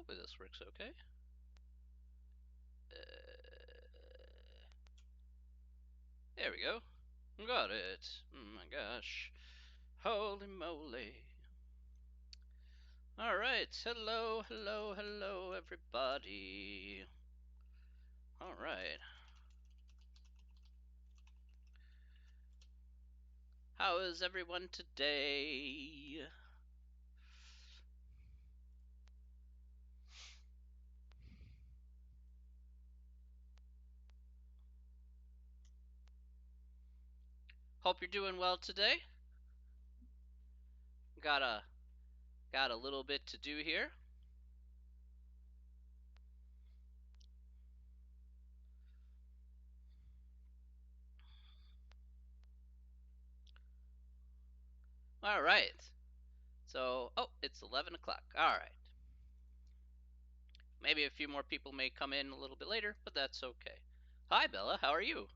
hopefully this works okay. There we go. Got it. Oh my gosh. Holy moly. Alright, hello, everybody. Alright. How is everyone today? Hope you're doing well today. Got a little bit to do here. Alright. So, oh, it's 11 o'clock. Alright. Maybe a few more people may come in a little bit later, but that's okay. Hi, Bella. How are you?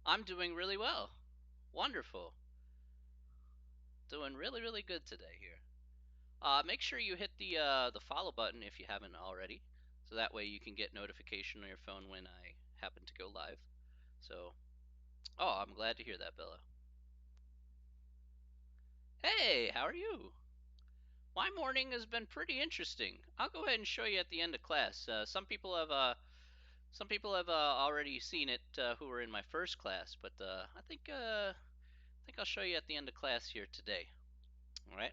I'm doing really well. Wonderful. Doing really good today here. Make sure you hit the follow button if you haven't already, so that way you can get notification on your phone when I happen to go live. So, oh, I'm glad to hear that, Bella. Hey, how are you? My morning has been pretty interesting. I'll go ahead and show you at the end of class. Some people have already seen it who were in my first class, but I think I'll show you at the end of class here today. All right.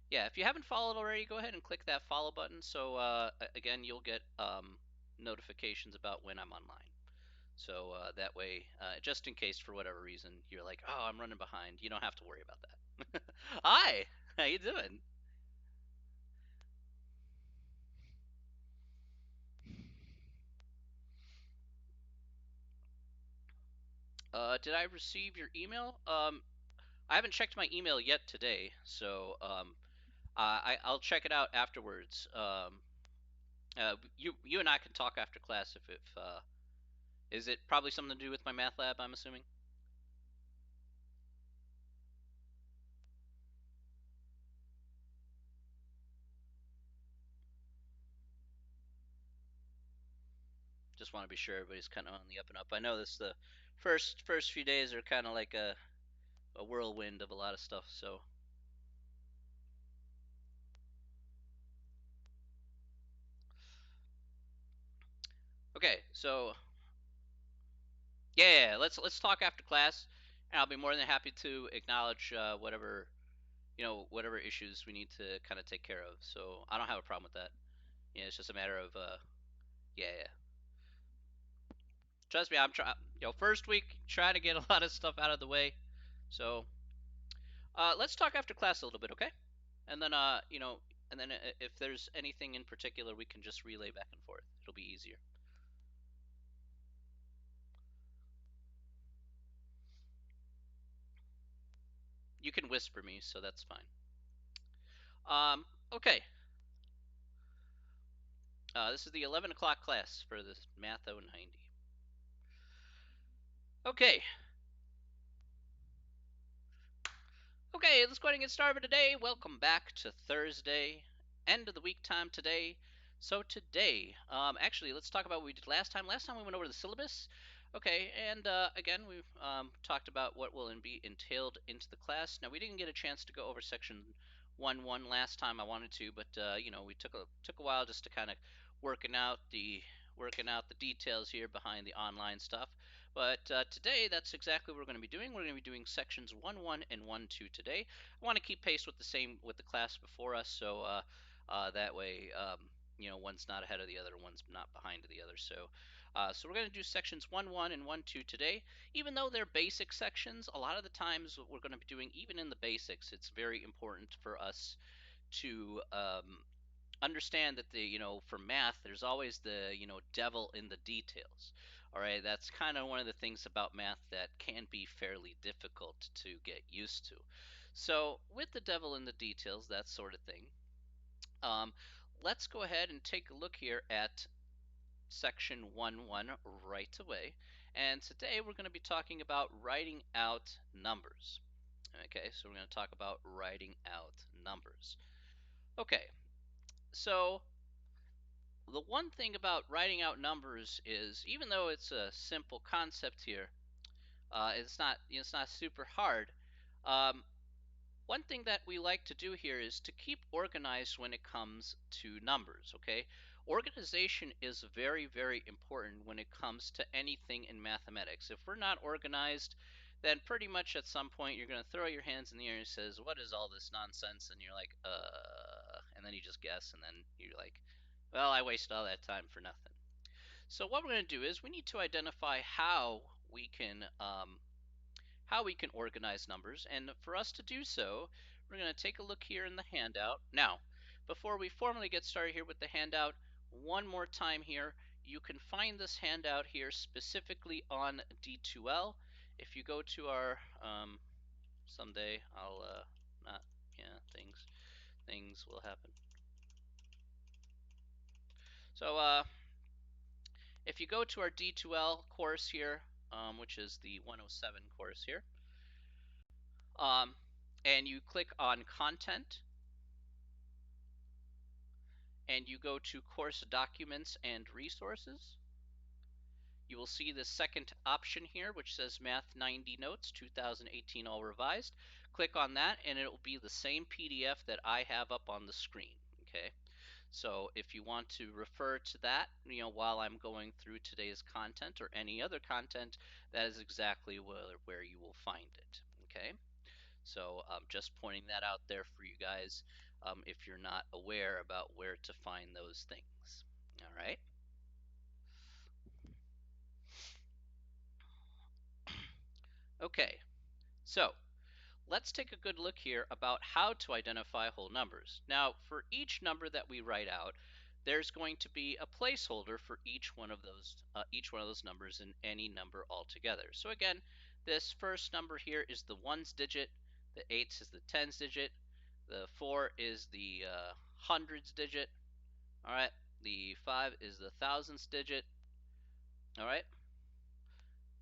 Yeah, if you haven't followed already, go ahead and click that follow button. So again, you'll get notifications about when I'm online. So that way, just in case for whatever reason you're like, oh, I'm running behind, you don't have to worry about that. Hi, how you doing? Did I receive your email? I haven't checked my email yet today, so I'll check it out afterwards. You and I can talk after class if is it probably something to do with my math lab? I'm assuming. Just want to be sure everybody's kind of on the up and up. I know this the first few days are kind of like a whirlwind of a lot of stuff. So okay, so yeah, let's talk after class, and I'll be more than happy to acknowledge whatever whatever issues we need to kind of take care of. So I don't have a problem with that. Yeah, it's just a matter of yeah. Trust me, I'm trying. First week, trying to get a lot of stuff out of the way. So let's talk after class a little bit, okay? And then and then if there's anything in particular, we can just relay back and forth. It'll be easier. You can whisper me, so that's fine. Okay. This is the 11 o'clock class for this Math 090. Okay. Okay, let's go ahead and get started today. Welcome back to Thursday, end of the week time today. So today, actually, let's talk about what we did last time. Last time we went over the syllabus. Okay, and again, we've talked about what will be entailed into the class. Now, we didn't get a chance to go over section 1.1 last time. I wanted to, but we took a while just to kind of working out the details here behind the online stuff. But today, that's exactly what we're going to be doing. We're going to be doing sections 1.1 and 1.2 today. I want to keep pace with the class before us, so that way, one's not ahead of the other, one's not behind the other. So, so we're going to do sections 1.1 and 1.2 today. Even though they're basic sections, a lot of the times what we're going to be doing, even in the basics, it's very important for us to understand that for math there's always the devil in the details. All right, that's kind of one of the things about math that can be fairly difficult to get used to. So with the devil in the details, that sort of thing, um, let's go ahead and take a look here at section 1.1 right away. and today we're going to be talking about writing out numbers. Okay, so we're going to talk about writing out numbers. Okay, so the one thing about writing out numbers is, even though it's a simple concept here, it's not super hard. Um, One thing that we like to do here is to keep organized when it comes to numbers, okay? Organization is very, very important when it comes to anything in mathematics. If we're not organized, then pretty much at some point you're going to throw your hands in the air and says, "What is all this nonsense?" And you're like, and then you just guess, and then you're like, "Well, I wasted all that time for nothing." So what we're going to do is we need to identify we can um, how we can organize numbers. And for us to do so, we're going to take a look here in the handout. Now, before we formally get started here with the handout, one more time here, you can find this handout here specifically on D2L. If you go to our, someday I'll, not, yeah, things will happen. So, if you go to our D2L course here, which is the 107 course here, um, and you click on content, and you go to course documents and resources, you will see the second option here, which says Math 90 Notes 2018 All Revised. Click on that, and it will be the same PDF that I have up on the screen. Okay, so if you want to refer to that, while I'm going through today's content or any other content, that is exactly where you will find it. Okay, so just pointing that out there for you guys, if you're not aware about where to find those things. All right. Okay, so let's take a good look here about how to identify whole numbers. Now, for each number that we write out, there's going to be a placeholder for each one of those numbers in any number altogether. So again, this first number here is the ones digit, the eights is the tens digit, the 4 is the hundreds digit, all right, the 5 is the thousands digit, all right.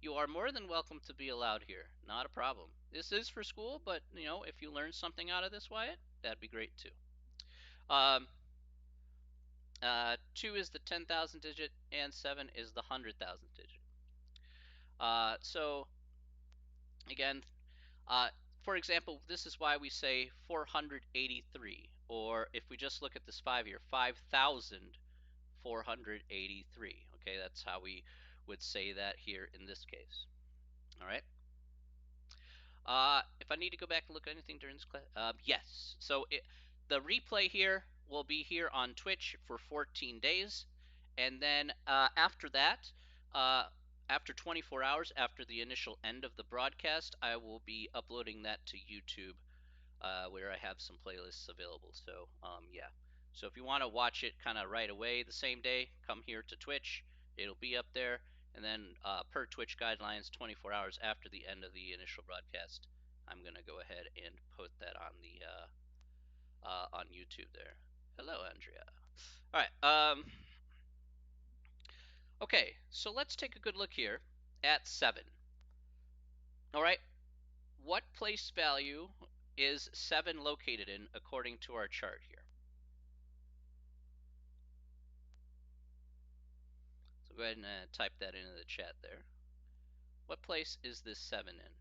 You are more than welcome to be allowed here. Not a problem. This is for school, but if you learn something out of this, Wyatt, that'd be great too. 2 is the 10,000 digit, and 7 is the 100,000 digit. So again, uh, for example, this is why we say 483, or if we just look at this 5 here, 5,483. Okay, that's how we would say that here in this case. All right. If I need to go back and look at anything during this class, yes. So the replay here will be here on Twitch for 14 days, and then after that, uh, after 24 hours after the initial end of the broadcast, I will be uploading that to YouTube, where I have some playlists available. So yeah. So if you want to watch it kind of right away the same day, come here to Twitch. It'll be up there. And then per Twitch guidelines, 24 hours after the end of the initial broadcast, I'm going to go ahead and put that on the on YouTube there. Hello, Andrea. All right. Okay, so let's take a good look here at 7. All right. What place value is 7 located in according to our chart here? So go ahead and type that into the chat there. What place is this 7 in?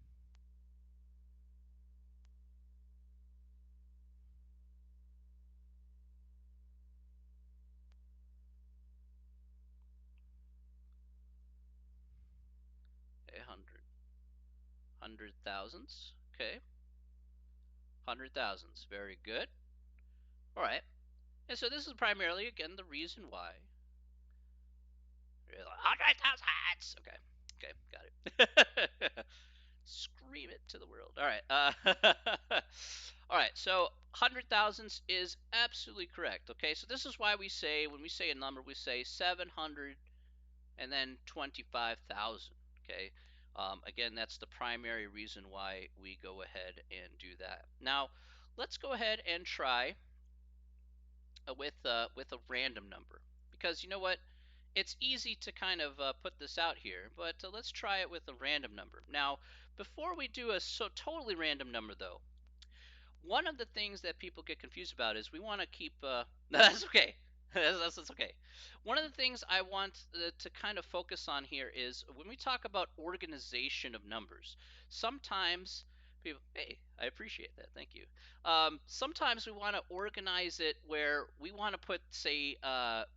Okay, 100 thousands. Okay, 100 thousands. Very good. All right. And so this is primarily, again, the reason why. 100 thousands. Okay. Okay, got it. Scream it to the world. All right. All right. So 100 thousands is absolutely correct. Okay. So this is why we say, when we say a number, we say 700 and then 25,000. Okay. Again, that's the primary reason why we go ahead and do that. Now, let's go ahead and try with a random number, because you know what? it's easy to kind of put this out here, but let's try it with a random number. Now, before we do a totally random number, though, one of the things that people get confused about is we want to keep. That's okay. That's okay. One of the things I want to kind of focus on here is when we talk about organization of numbers. Sometimes people, hey, I appreciate that. Thank you. Sometimes we want to organize it where we want to put, say,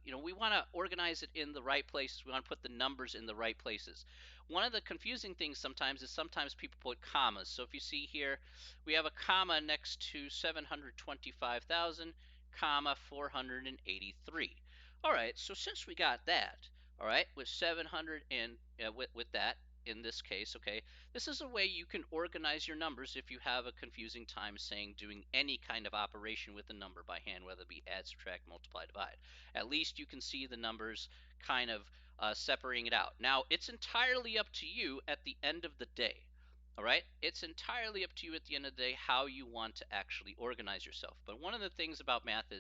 we want to organize it in the right places. We want to put the numbers in the right places. One of the confusing things sometimes is sometimes people put commas. So if you see here, we have a comma next to 725,000, comma 483. All right, so since we got that, all right, with 700 and with that in this case, okay, this is a way you can organize your numbers if you have a confusing time saying doing any kind of operation with a number by hand, whether it be add, subtract, multiply, divide. At least you can see the numbers kind of separating it out. Now, it's entirely up to you at the end of the day. All right, it's entirely up to you at the end of the day how you want to actually organize yourself. But one of the things about math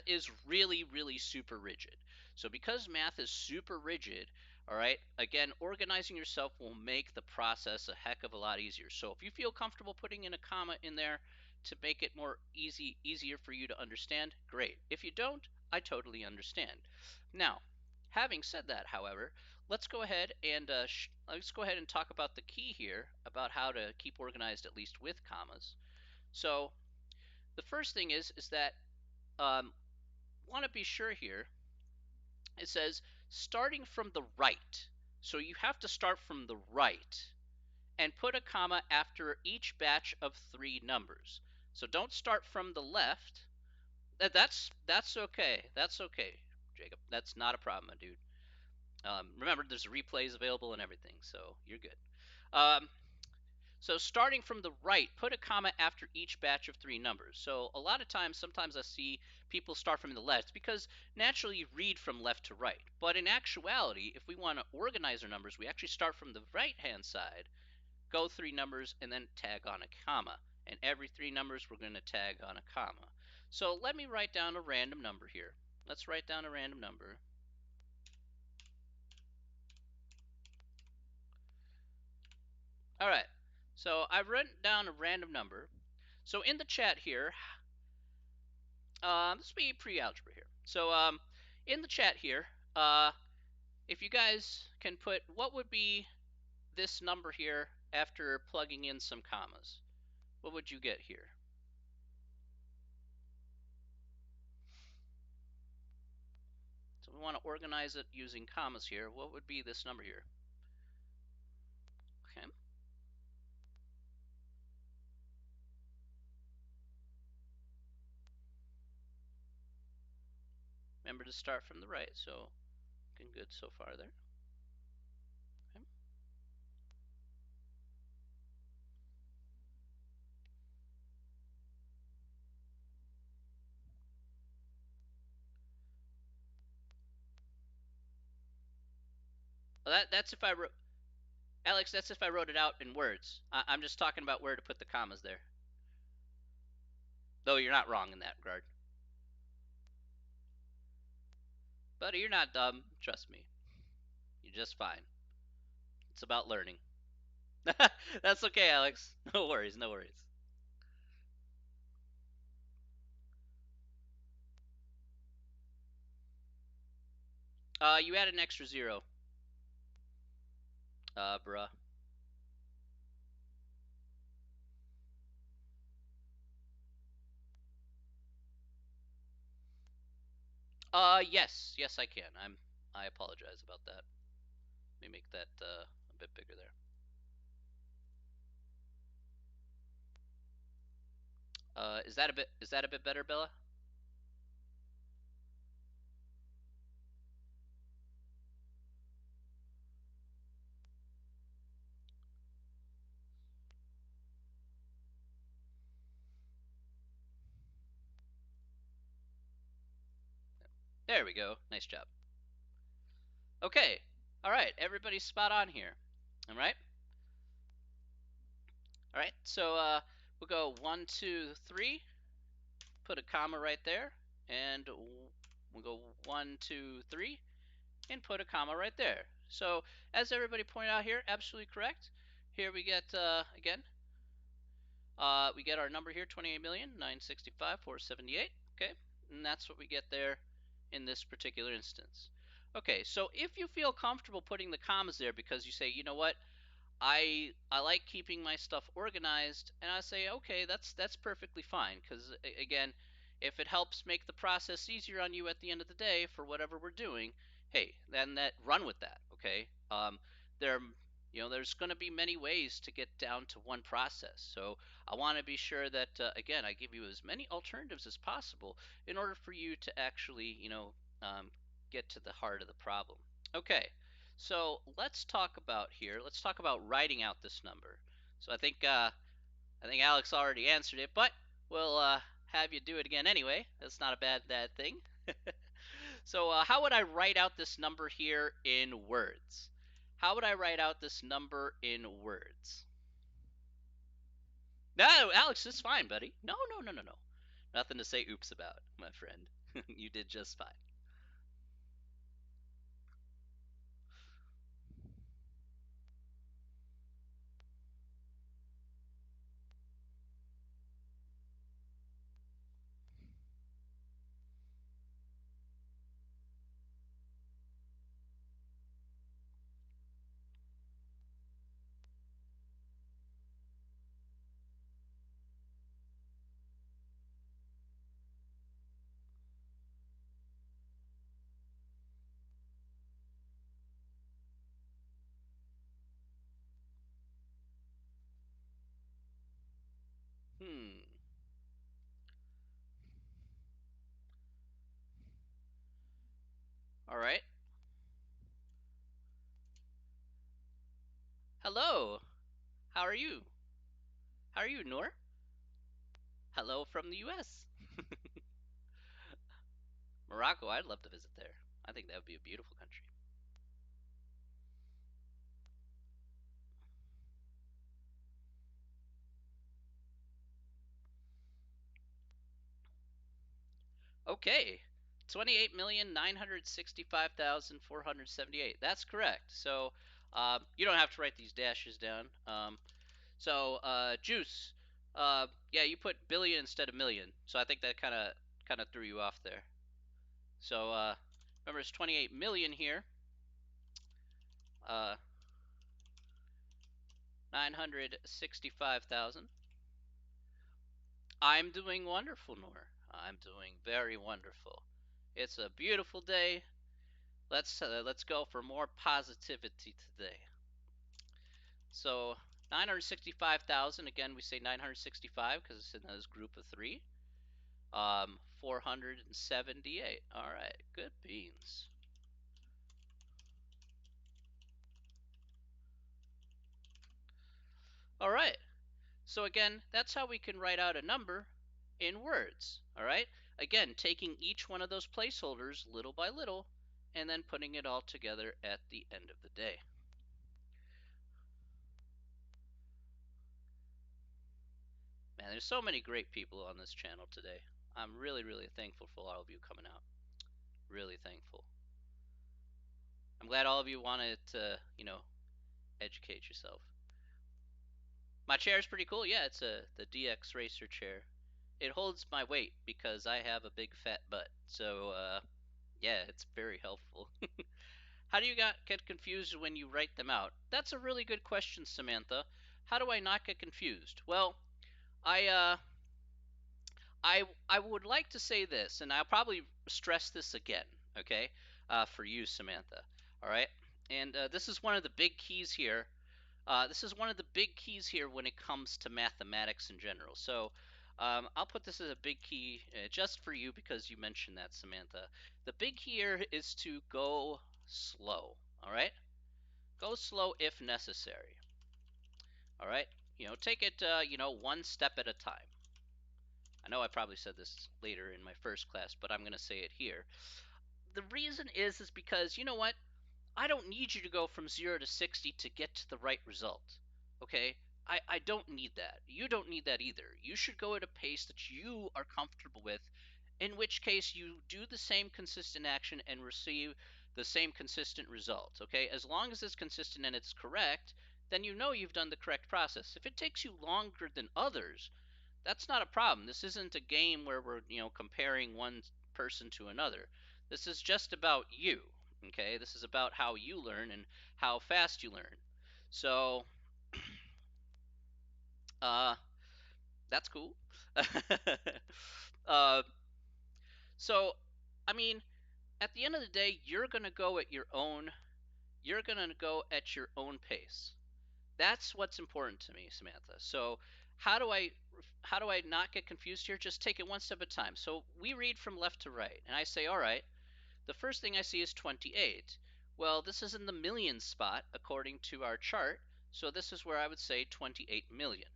is really, really super rigid. So because math is super rigid, all right, again, organizing yourself will make the process a heck of a lot easier. So if you feel comfortable putting in a comma in there to make it easier for you to understand, great. If you don't, I totally understand. Now, having said that, however, let's go ahead and talk about the key here about how to keep organized at least with commas. So the first thing is that want to be sure here. It says starting from the right. So you have to start from the right and put a comma after each batch of 3 numbers. So don't start from the left. That's okay. That's okay, Jacob. That's not a problem, my dude. Remember, there's replays available and everything, so you're good. Um, So starting from the right, put a comma after each batch of 3 numbers. So a lot of times, sometimes I see people start from the left because naturally you read from left to right. But in actuality, if we want to organize our numbers, we actually start from the right-hand side, go 3 numbers, and then tag on a comma. And every 3 numbers, we're going to tag on a comma. So let me write down a random number here. Let's write down a random number. All right, so I've written down a random number. So in the chat here, this will be pre-algebra here. So in the chat here, if you guys can put what would be this number here after plugging in some commas, what would you get here? So we want to organize it using commas here. What would be this number here? Okay. Remember to start from the right, so looking good so far there. Okay. Well, that's if I wrote, Alex, that's if I wrote it out in words. I'm just talking about where to put the commas there. Though you're not wrong in that regard. Buddy, you're not dumb. Trust me. You're just fine. It's about learning. That's okay, Alex. No worries, no worries. You add an extra 0. Bruh. Yes, I can. I apologize about that. Let me make that a bit bigger there. Is that a bit better, Bella? There we go. Nice job. Okay. All right. Everybody's spot on here. All right. All right. So we'll go 1, 2, 3. Put a comma right there, and we'll go 1, 2, 3. and put a comma right there. So as everybody pointed out here, absolutely correct. Here we get, again, we get our number here, 28,965,478. Okay, and that's what we get there in this particular instance. Okay, so if you feel comfortable putting the commas there because you say, you know what, I like keeping my stuff organized, and I say, okay, that's perfectly fine, because again, if it helps make the process easier on you at the end of the day for whatever we're doing, hey, then that run with that. Okay, there, there's going to be many ways to get down to one process, so I want to be sure that again, I give you as many alternatives as possible in order for you to actually, get to the heart of the problem. Okay, so let's talk about here. Let's talk about writing out this number. So I think Alex already answered it, but we'll have you do it again anyway. That's not a bad thing. So how would I write out this number here in words? How would I write out this number in words? No, Alex, it's fine, buddy. No, no, no, no, no. Nothing to say oops about, my friend. You did just fine. Hmm. All right. Hello. How are you? How are you, Noor? Hello from the US. Morocco, I'd love to visit there. I think that would be a beautiful country. Okay, 28,965,478. That's correct. So you don't have to write these dashes down. Juice, yeah, you put billion instead of million. So I think that kind of threw you off there. So remember, it's 28 million here. 965,000. I'm doing wonderful, Noor. I'm doing very wonderful. It's a beautiful day. Let's go for more positivity today. So 965,000. Again, we say 965 because it's in this group of three. 478. All right, good beans. All right. So again, that's how we can write out a number in words. All right. Again, taking each one of those placeholders little by little and then putting it all together at the end of the day. Man, there's so many great people on this channel today. I'm really, really thankful for all of you coming out. Really thankful. I'm glad all of you wanted to, educate yourself. My chair is pretty cool. Yeah, it's the DX Racer chair. It holds my weight because I have a big fat butt. So yeah, it's very helpful. How do you get confused when you write them out? That's a really good question, Samantha. How do I not get confused? Well, I I would like to say this, and I'll probably stress this again, okay, for you, Samantha. All right, and this is one of the big keys here. This is one of the big keys here when it comes to mathematics in general. So I'll put this as a big key just for you because you mentioned that, Samantha. The big key here is to go slow. All right, go slow if necessary. All right, take it one step at a time. I know I probably said this later in my first class, but I'm going to say it here. The reason is because you know what? I don't need you to go from 0 to 60 to get to the right result. Okay? I don't need that. You don't need that either. You should go at a pace that you are comfortable with, in which case you do the same consistent action and receive the same consistent result. Okay, as long as it's consistent and it's correct, then you know you've done the correct process. If it takes you longer than others, that's not a problem. This isn't a game where we're, comparing one person to another. This is just about you. Okay, this is about how you learn and how fast you learn. So, uh, that's cool. uh, so, I mean, at the end of the day, you're gonna go at your own pace. That's what's important to me, Samantha. So how do I how do I not get confused here? Just take it one step at a time. So we read from left to right, and I say, all right, the first thing I see is 28. Well, this is in the million spot according to our chart, so this is where I would say 28 million.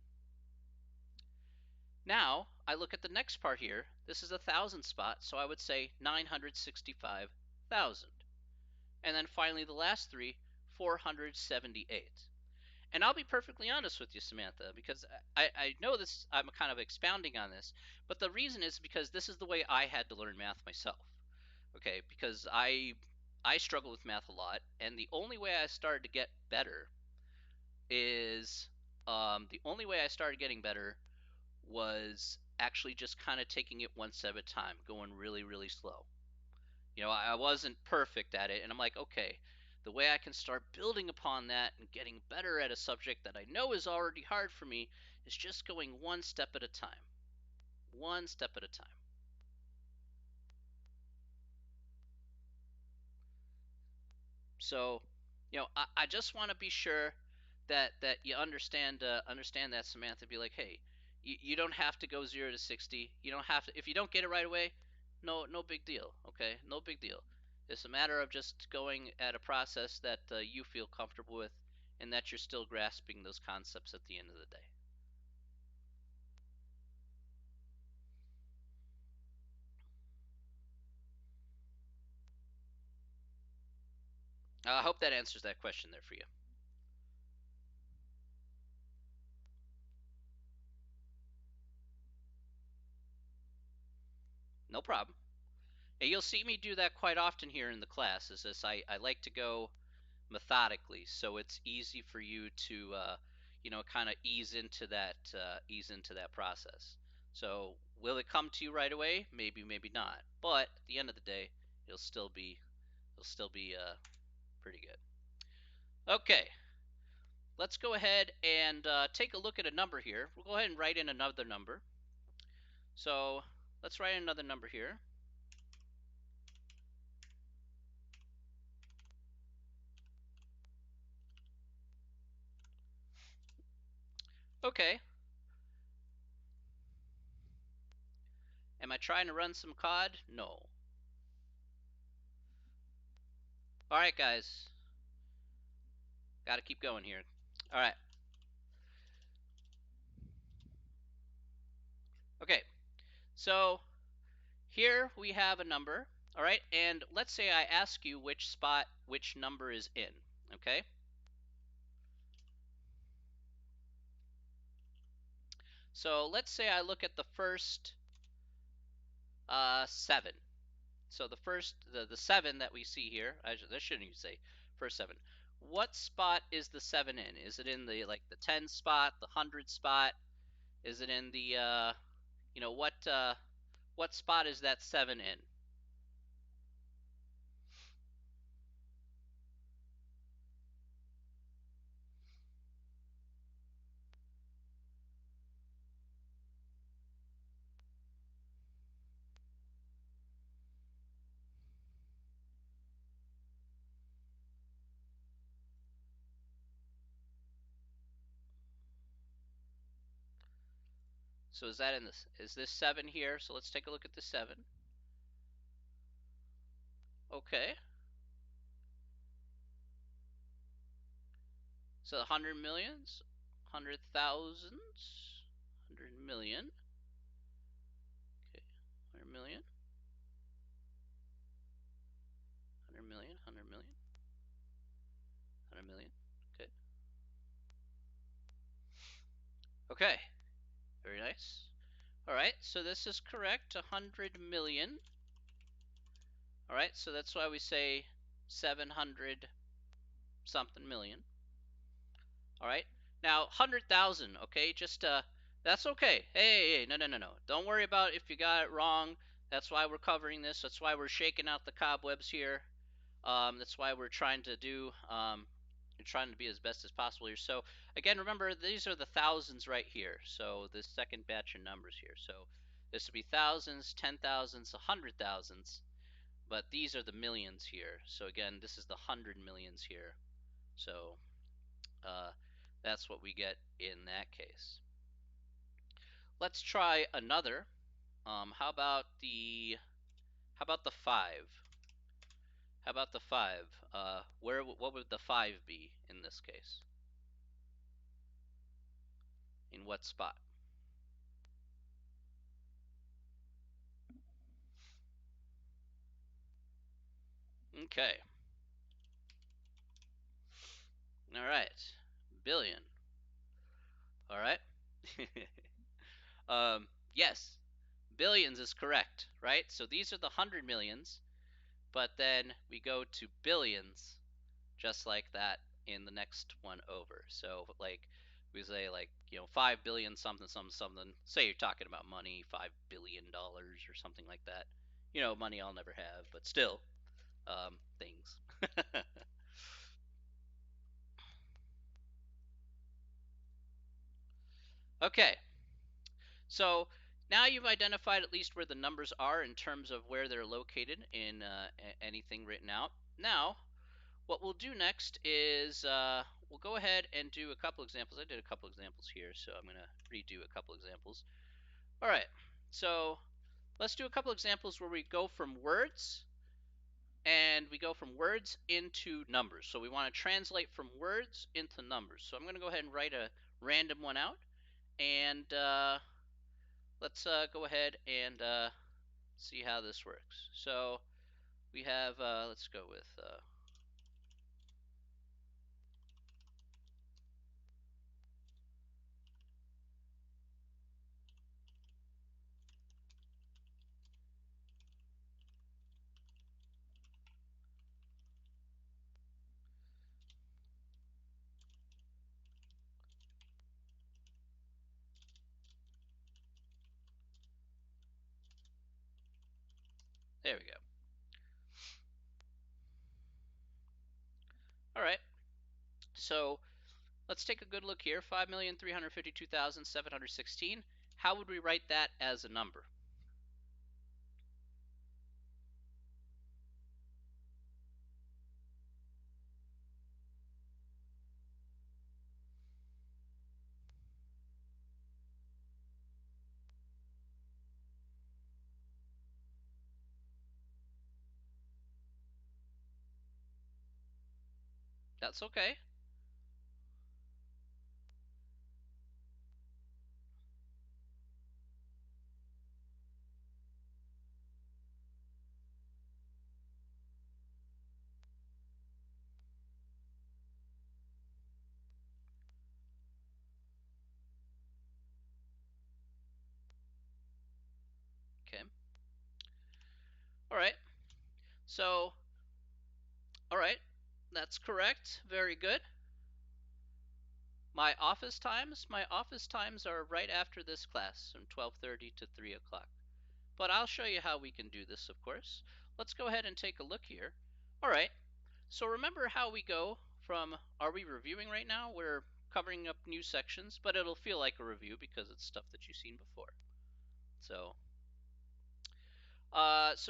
Now I look at the next part here. This is a thousand spot, so I would say 965,000. And then finally the last three, 478. And I'll be perfectly honest with you, Samantha, because I know this, I'm kind of expounding on this, but the reason is because this is the way I had to learn math myself. Okay, because I struggle with math a lot, and the only way I started to get better is the only way I started getting better was actually just kind of taking it one step at a time, going really, really slow. I wasn't perfect at it, and I'm like, okay, the way I can start building upon that and getting better at a subject that I know is already hard for me is just going one step at a time. One step at a time. So, I just want to be sure that you understand that, Samantha. Be like, hey, you don't have to go 0 to 60. You don't have to. If you don't get it right away, no big deal. Okay, no big deal. It's a matter of just going at a process that you feel comfortable with, and that you're still grasping those concepts at the end of the day. I hope that answers that question there for you. No problem. And you'll see me do that quite often here in the class. Is this I like to go methodically, so it's easy for you to kind of ease into that process. So will it come to you right away? Maybe, maybe not. But at the end of the day, it'll still be pretty good. Okay, let's go ahead and take a look at a number here. We'll go ahead and write in another number. So let's write in another number here. Okay. Am I trying to run some COD? No. All right, guys. Got to keep going here. All right. Okay. So here we have a number. All right. And let's say I ask you which spot which number is in. Okay. So let's say I look at the first 7. So the 7 that we see here, I shouldn't even say first 7. What spot is the 7 in? Is it in the the 10 spot, the 100 spot? Is it in the what spot is that 7 in? So is that in this? Is this 7 here? So let's take a look at the 7. Okay. So 100 millions, 100 thousands, 100 million. Okay. 100 million, 100 million, 100 million, 100 million. Okay. Okay. Very nice. All right. So this is correct. 100 million. All right. So that's why we say 700 something million. All right. Now 100,000. Okay, just that's okay. Hey, no. Don't worry about if you got it wrong. That's why we're covering this. That's why we're shaking out the cobwebs here. That's why we're trying to do trying to be as best as possible here. So again, remember these are the thousands right here. So this second batch of numbers here. So this would be thousands, 10,000s, 100,000s, but these are the millions here. So again, this is the 100 millions here. So uh, that's what we get in that case. Let's try another. How about the 5? How about the 5? What would the 5 be in this case? In what spot? Okay. All right. Billion. All right. Yes. Billions is correct, right? So these are the 100 millions, but then we go to billions just like that in the next one over. So like we say like 5 billion something something something. Say you're talking about money, $5 billion or something like that. Money I'll never have, but still, things. Okay, so now you've identified at least where the numbers are in terms of where they're located in anything written out. Now, what we'll do next is we'll go ahead and do a couple examples. I did a couple examples here, so I'm going to redo a couple examples. All right, so let's do a couple examples where we go from words into numbers. So we want to translate from words into numbers. So I'm going to go ahead and write a random one out, and let's go ahead and see how this works. So we have, let's go with, there we go. All right, so let's take a good look here. 5,352,716. How would we write that as a number? That's okay. Okay. All right. So, all right. That's correct. Very good. My office times are right after this class from 12:30 to 3 o'clock. But I'll show you how we can do this, of course. Let's go ahead and take a look here. All right. So remember how we go from, are we reviewing right now? We're covering up new sections, but it'll feel like a review because it's stuff that you've seen before. So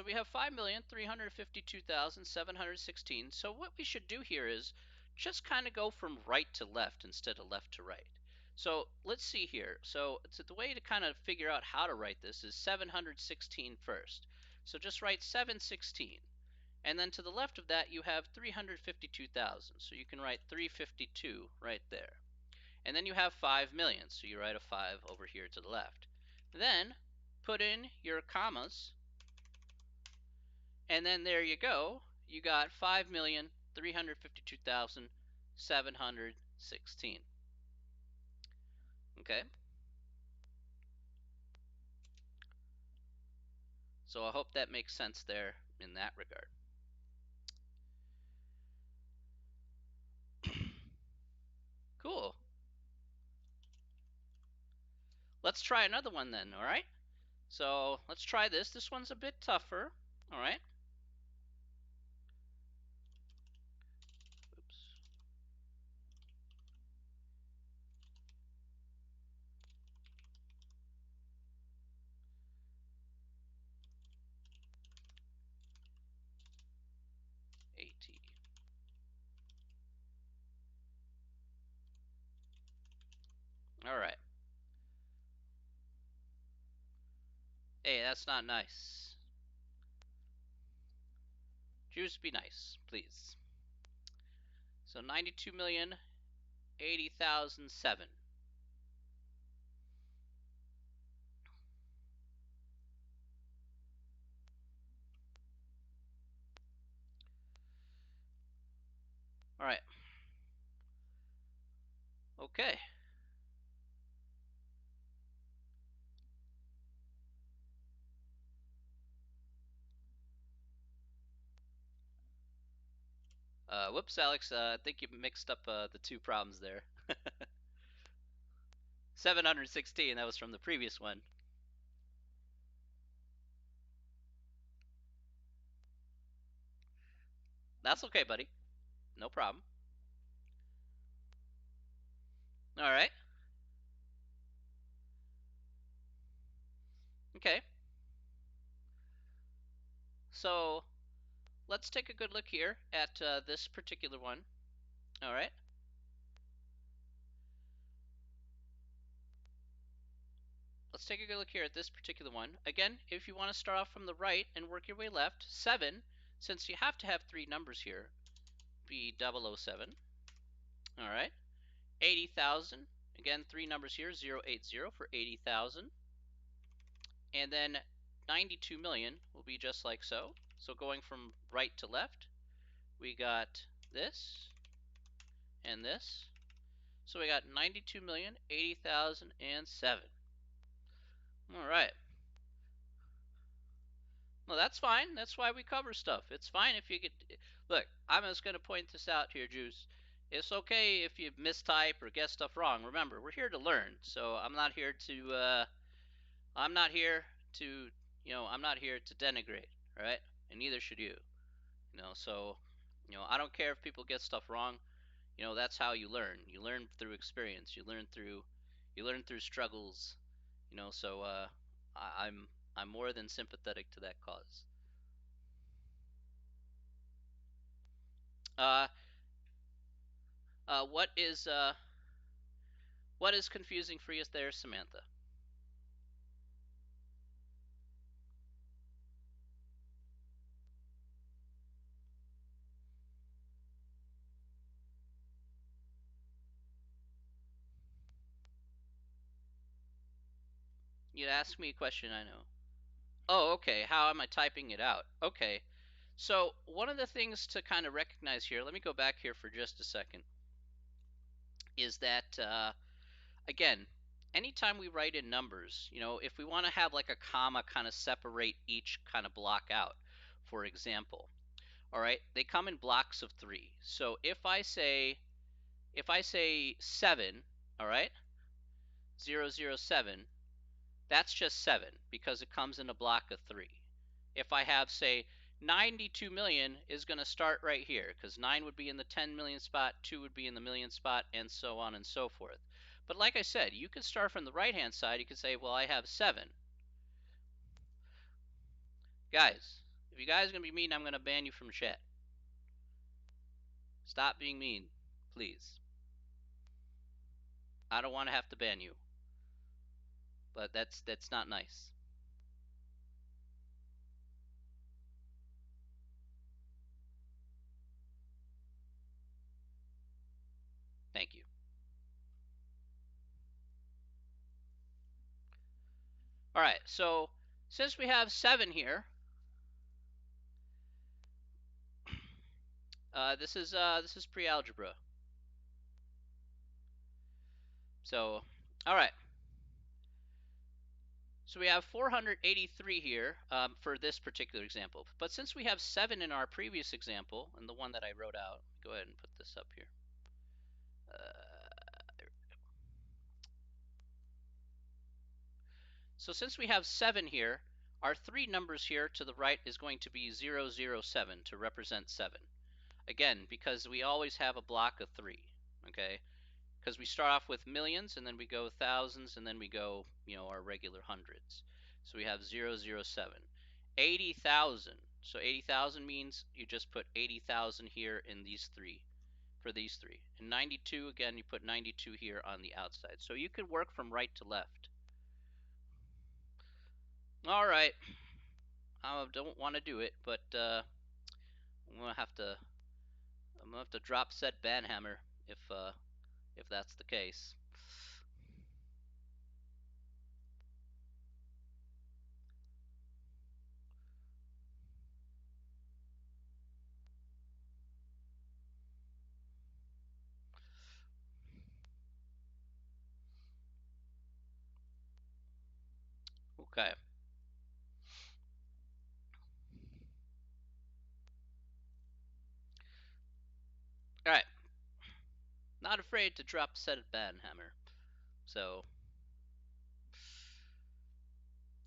we have 5,352,716. So what we should do here is just kind of go from right to left instead of left to right. So let's see here. So the way to kind of figure out how to write this is 716 first. So just write 716. And then to the left of that, you have 352,000. So you can write 352 right there. And then you have 5 million. So you write a 5 over here to the left. Then put in your commas, and then there you go. You got 5,352,716. Okay. So I hope that makes sense there in that regard. Cool. Let's try another one then, all right? So let's try this. This one's a bit tougher, all right? Oops. AT. All right. Hey, that's not nice. Juice, be nice, please. So 92,080,007. All right. Okay. Whoops, Alex. I think you mixed up the two problems there. 716, that was from the previous one. That's okay, buddy. No problem. All right. Okay. So let's take a good look here at this particular one. All right. Let's take a good look here at this particular one. Again, if you want to start off from the right and work your way left, 7, since you have to have three numbers here, be 007. All right. 80,000. Again, three numbers here, 080 for 80,000. And then 92 million will be just like so. So going from right to left, we got this and this. So we got 92,080,007. All right. Well, that's fine. That's why we cover stuff. It's fine if you get. Look, I'm just going to point this out here, Juice. It's okay if you mistype or get stuff wrong. Remember, we're here to learn. So I'm not here to. I'm not here to. I'm not here to denigrate, right? And neither should you. So, I don't care if people get stuff wrong. That's how you learn. You learn through experience. You learn through struggles. So I'm more than sympathetic to that cause. Uh, uh, what is uh, what is confusing for you there, Samantha? You asked me a question, I know. Oh, okay. How am I typing it out? Okay. So one of the things to kind of recognize here, let me go back here for just a second, is that again, anytime we write in numbers, if we want to have like a comma kind of separate each kind of block out, for example, all right, they come in blocks of 3. So if I say 7, all right, 007, that's just 7 because it comes in a block of 3. If I have, say, 92 million is going to start right here because 9 would be in the 10 million spot, 2 would be in the million spot, and so on and so forth. But like I said, you could start from the right hand side. You could say, well, I have 7. Guys, if you guys are going to be mean, I'm going to ban you from chat. Stop being mean, please. I don't want to have to ban you, but that's not nice. Thank you. All right, so since we have 7 here, this is pre-algebra. So, all right. So we have 483 here for this particular example. But since we have 7 in our previous example, and the one that I wrote out, go ahead and put this up here. So since we have 7 here, our 3 numbers here to the right is going to be 007 to represent 7. Again, because we always have a block of 3, okay? Because we start off with millions, and then we go thousands, and then we go, our regular hundreds. So we have 007. 80,000. So 80,000 means you just put 80,000 here in these 3, for these 3. And 92, again, you put 92 here on the outside. So you could work from right to left. All right. I don't want to do it, but I'm gonna have to. I'm gonna have to drop said banhammer if that's the case. Okay. All right. Not afraid to drop said banhammer. So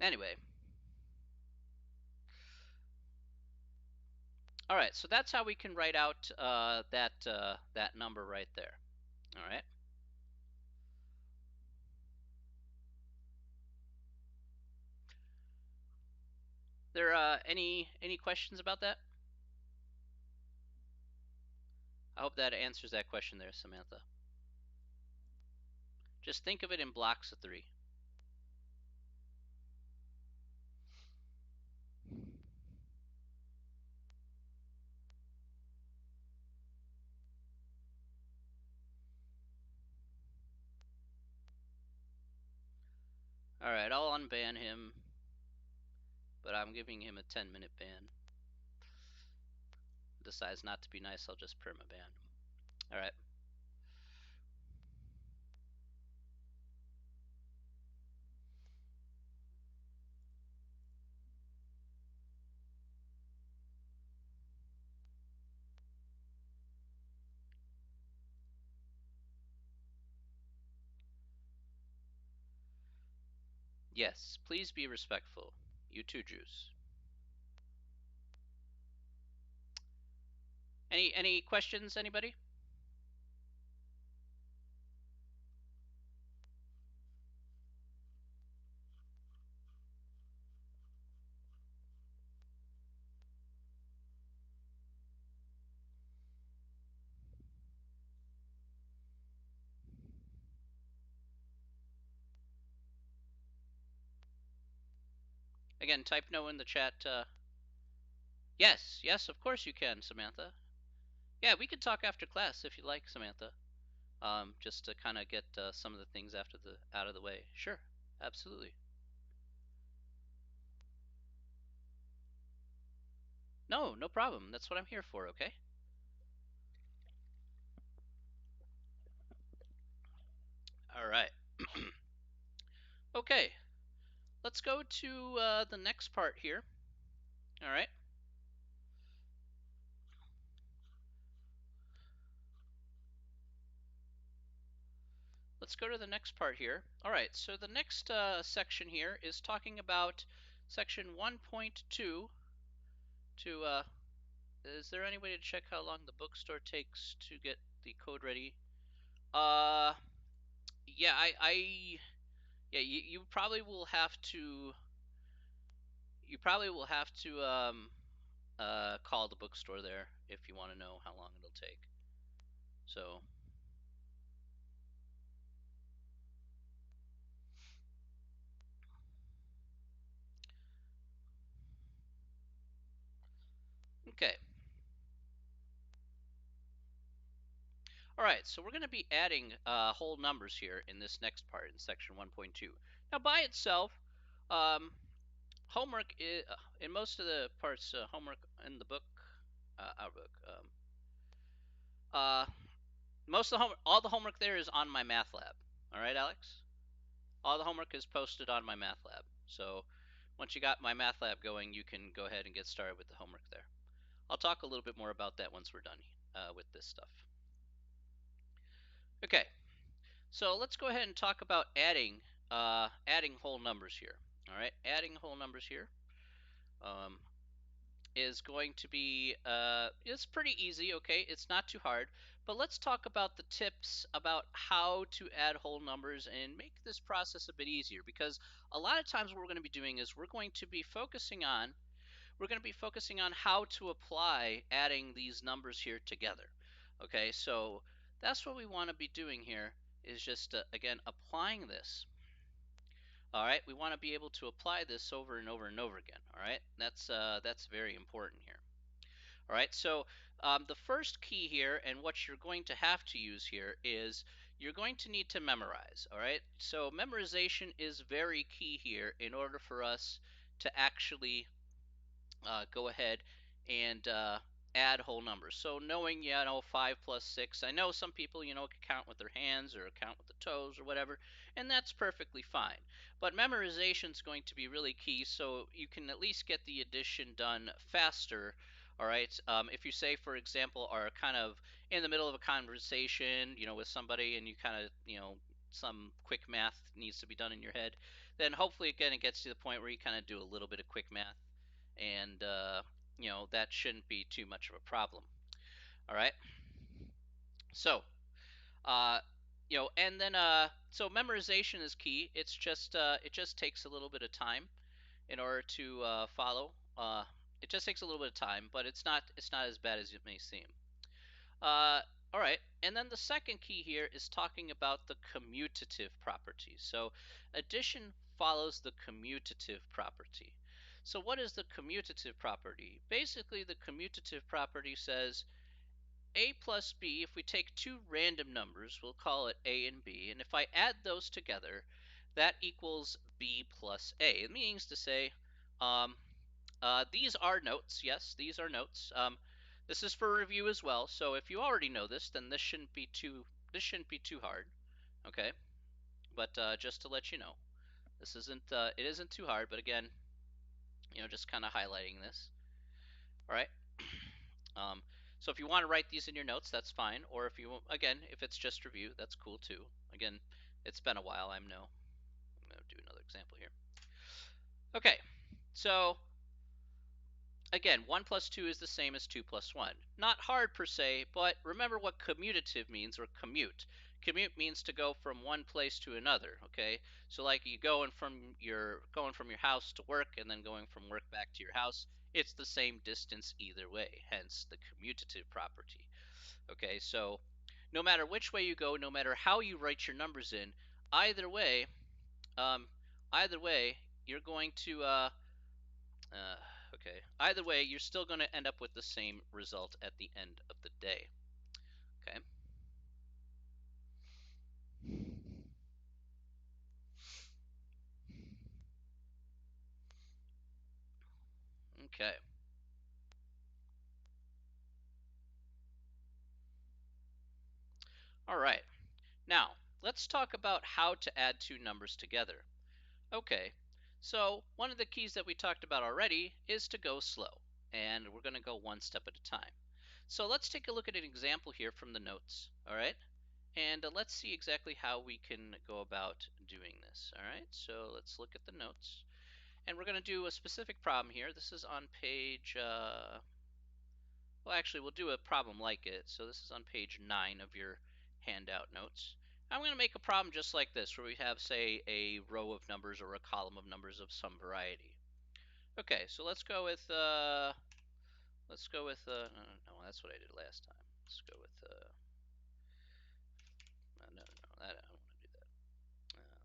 anyway. All right. So that's how we can write out that number right there. All right. There any questions about that? I hope that answers that question there, Samantha. Just think of it in blocks of 3. All right, I'll unban him, but I'm giving him a 10-minute ban. Decides not to be nice, I'll just permaban. All right. Yes, please be respectful. You too, Juice. Any questions, anybody? Again, type no in the chat. Yes, yes, of course you can, Samantha. Yeah, we could talk after class if you like, Samantha. Just to kind of get some of the things out of the way. Sure, absolutely. No, no problem. That's what I'm here for. Okay. All right. Okay. Let's go to the next part here. All right. Let's go to the next part here. All right, so the next section here is talking about section 1.2 to, is there any way to check how long the bookstore takes to get the code ready? Yeah, yeah, you probably will have to, call the bookstore there if you want to know how long it'll take. So, okay. All right, so we're going to be adding whole numbers here in this next part in section 1.2. Now, by itself, homework is, in most of the parts, homework in the book, our book, uh, most of the homework, all the homework there is on my math lab. All right, Alex? All the homework is posted on my math lab. So once you got my math lab going, you can go ahead and get started with the homework there. I'll talk a little bit more about that once we're done with this stuff. Okay, so let's go ahead and talk about adding whole numbers here. All right, adding whole numbers here um, is going to be it's pretty easy. Okay, it's not too hard. But let's talk about the tips about how to add whole numbers and make this process a bit easier, because a lot of times what we're going to be doing is we're going to be focusing on how to apply adding these numbers here together. Okay, so that's what we want to be doing here, is just again applying this. All right, we want to be able to apply this over and over and over again. All right, that's very important here. All right, so the first key here, and what you're going to have to use here, is you're going to need to memorize. All right, so memorization is very key here in order for us to actually go ahead and add whole numbers. So knowing, 5 plus 6, I know some people, can count with their hands or count with the toes or whatever, and that's perfectly fine. But memorization is going to be really key, so you can at least get the addition done faster. All right. If you say, for example, are kind of in the middle of a conversation, with somebody, and you kind of, some quick math needs to be done in your head, then hopefully again it gets to the point where you kind of do a little bit of quick math, and that shouldn't be too much of a problem. All right. So uh, and then so memorization is key. It just takes a little bit of time in order to follow. It just takes a little bit of time, but it's not as bad as it may seem. Uh, all right, and then the second key here is talking about the commutative property. So addition follows the commutative property. So what is the commutative property? Basically, the commutative property says a plus b, if we take two random numbers, we'll call it a and b, and if I add those together, that equals b plus a. It means to say, um, these are notes. Yes, these are notes. This is for review as well. So if you already know this, then this shouldn't be too hard. Okay, but just to let you know, it isn't too hard. But again, just kind of highlighting this. All right. Um, so if you want to write these in your notes, that's fine. Or if you, again, if it's just review, that's cool too. Again, it's been a while. I'm going to do another example here. Okay, so again, 1 plus 2 is the same as 2 plus 1. Not hard per se, but remember what commutative means, or commute. Commute means to go from one place to another, okay? So like you going from your house to work and then going from work back to your house, it's the same distance either way, hence the commutative property. Okay, so no matter which way you go, no matter how you write your numbers in, either way, um, either way, you're going to uh, okay. Either way, you're still going to end up with the same result at the end of the day. Okay. Okay. All right. Now, let's talk about how to add two numbers together. Okay. So, one of the keys that we talked about already is to go slow, and we're going to go one step at a time. So, let's take a look at an example here from the notes. All right. And let's see exactly how we can go about doing this. All right. So, let's look at the notes. And we're going to do a specific problem here. This is on page, well, actually, we'll do a problem like it. So this is on page 9 of your handout notes. I'm going to make a problem just like this, where we have, say, a row of numbers or a column of numbers of some variety. Okay, so no, no, that's what I did last time. Let's go with, no, I don't want to do that.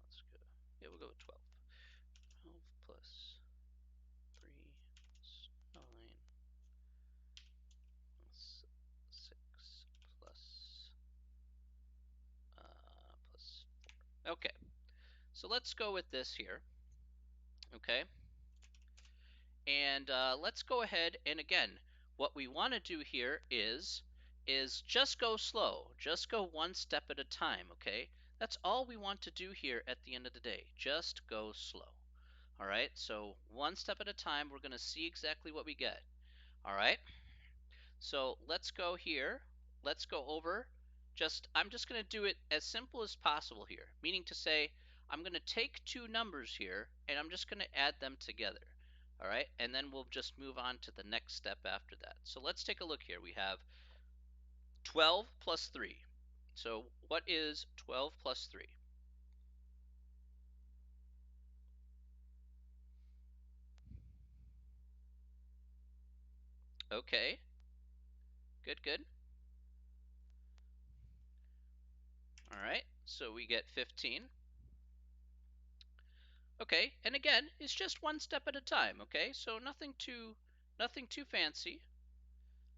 Let's go, yeah, we'll go with 12. 12 plus 3 plus 9 6 plus plus 4. Okay, so let's go with this here. Okay, and let's go ahead, and again, what we want to do here is just go slow, just go one step at a time. Okay, that's all we want to do here at the end of the day, just go slow. All right, so one step at a time, we're going to see exactly what we get. All right, so let's go here. Let's go over. I'm just going to do it as simple as possible here, meaning to say I'm going to take two numbers here and I'm just going to add them together. All right, and then we'll just move on to the next step after that. So let's take a look here. We have 12 plus 3. So what is 12 plus 3? Okay, good, good. All right, so we get 15. Okay, and again, it's just one step at a time, okay? So nothing too fancy.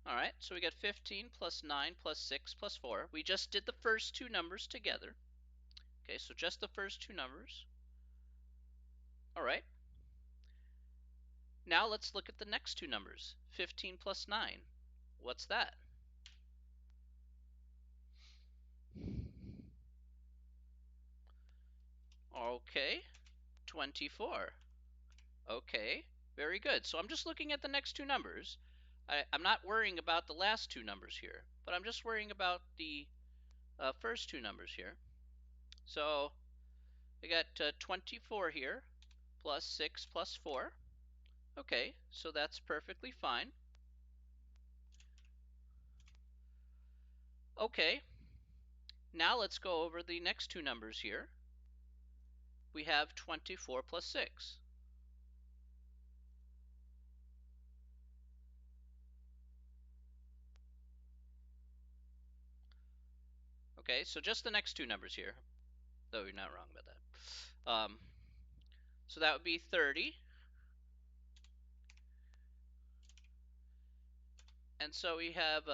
All right, so we got 15 plus 9 plus 6 plus 4. We just did the first two numbers together. Okay, so just the first two numbers. All right. Now let's look at the next two numbers. 15 plus 9. What's that? Okay, 24. Okay, very good. So I'm just looking at the next two numbers. I'm not worrying about the last two numbers here, but I'm just worrying about the first two numbers here. So we got 24 here, plus 6 plus 4. Okay, so that's perfectly fine. Okay, now let's go over the next two numbers here. We have 24 plus 6. Okay, so just the next two numbers here, though you're not wrong about that. So that would be 30. And so we have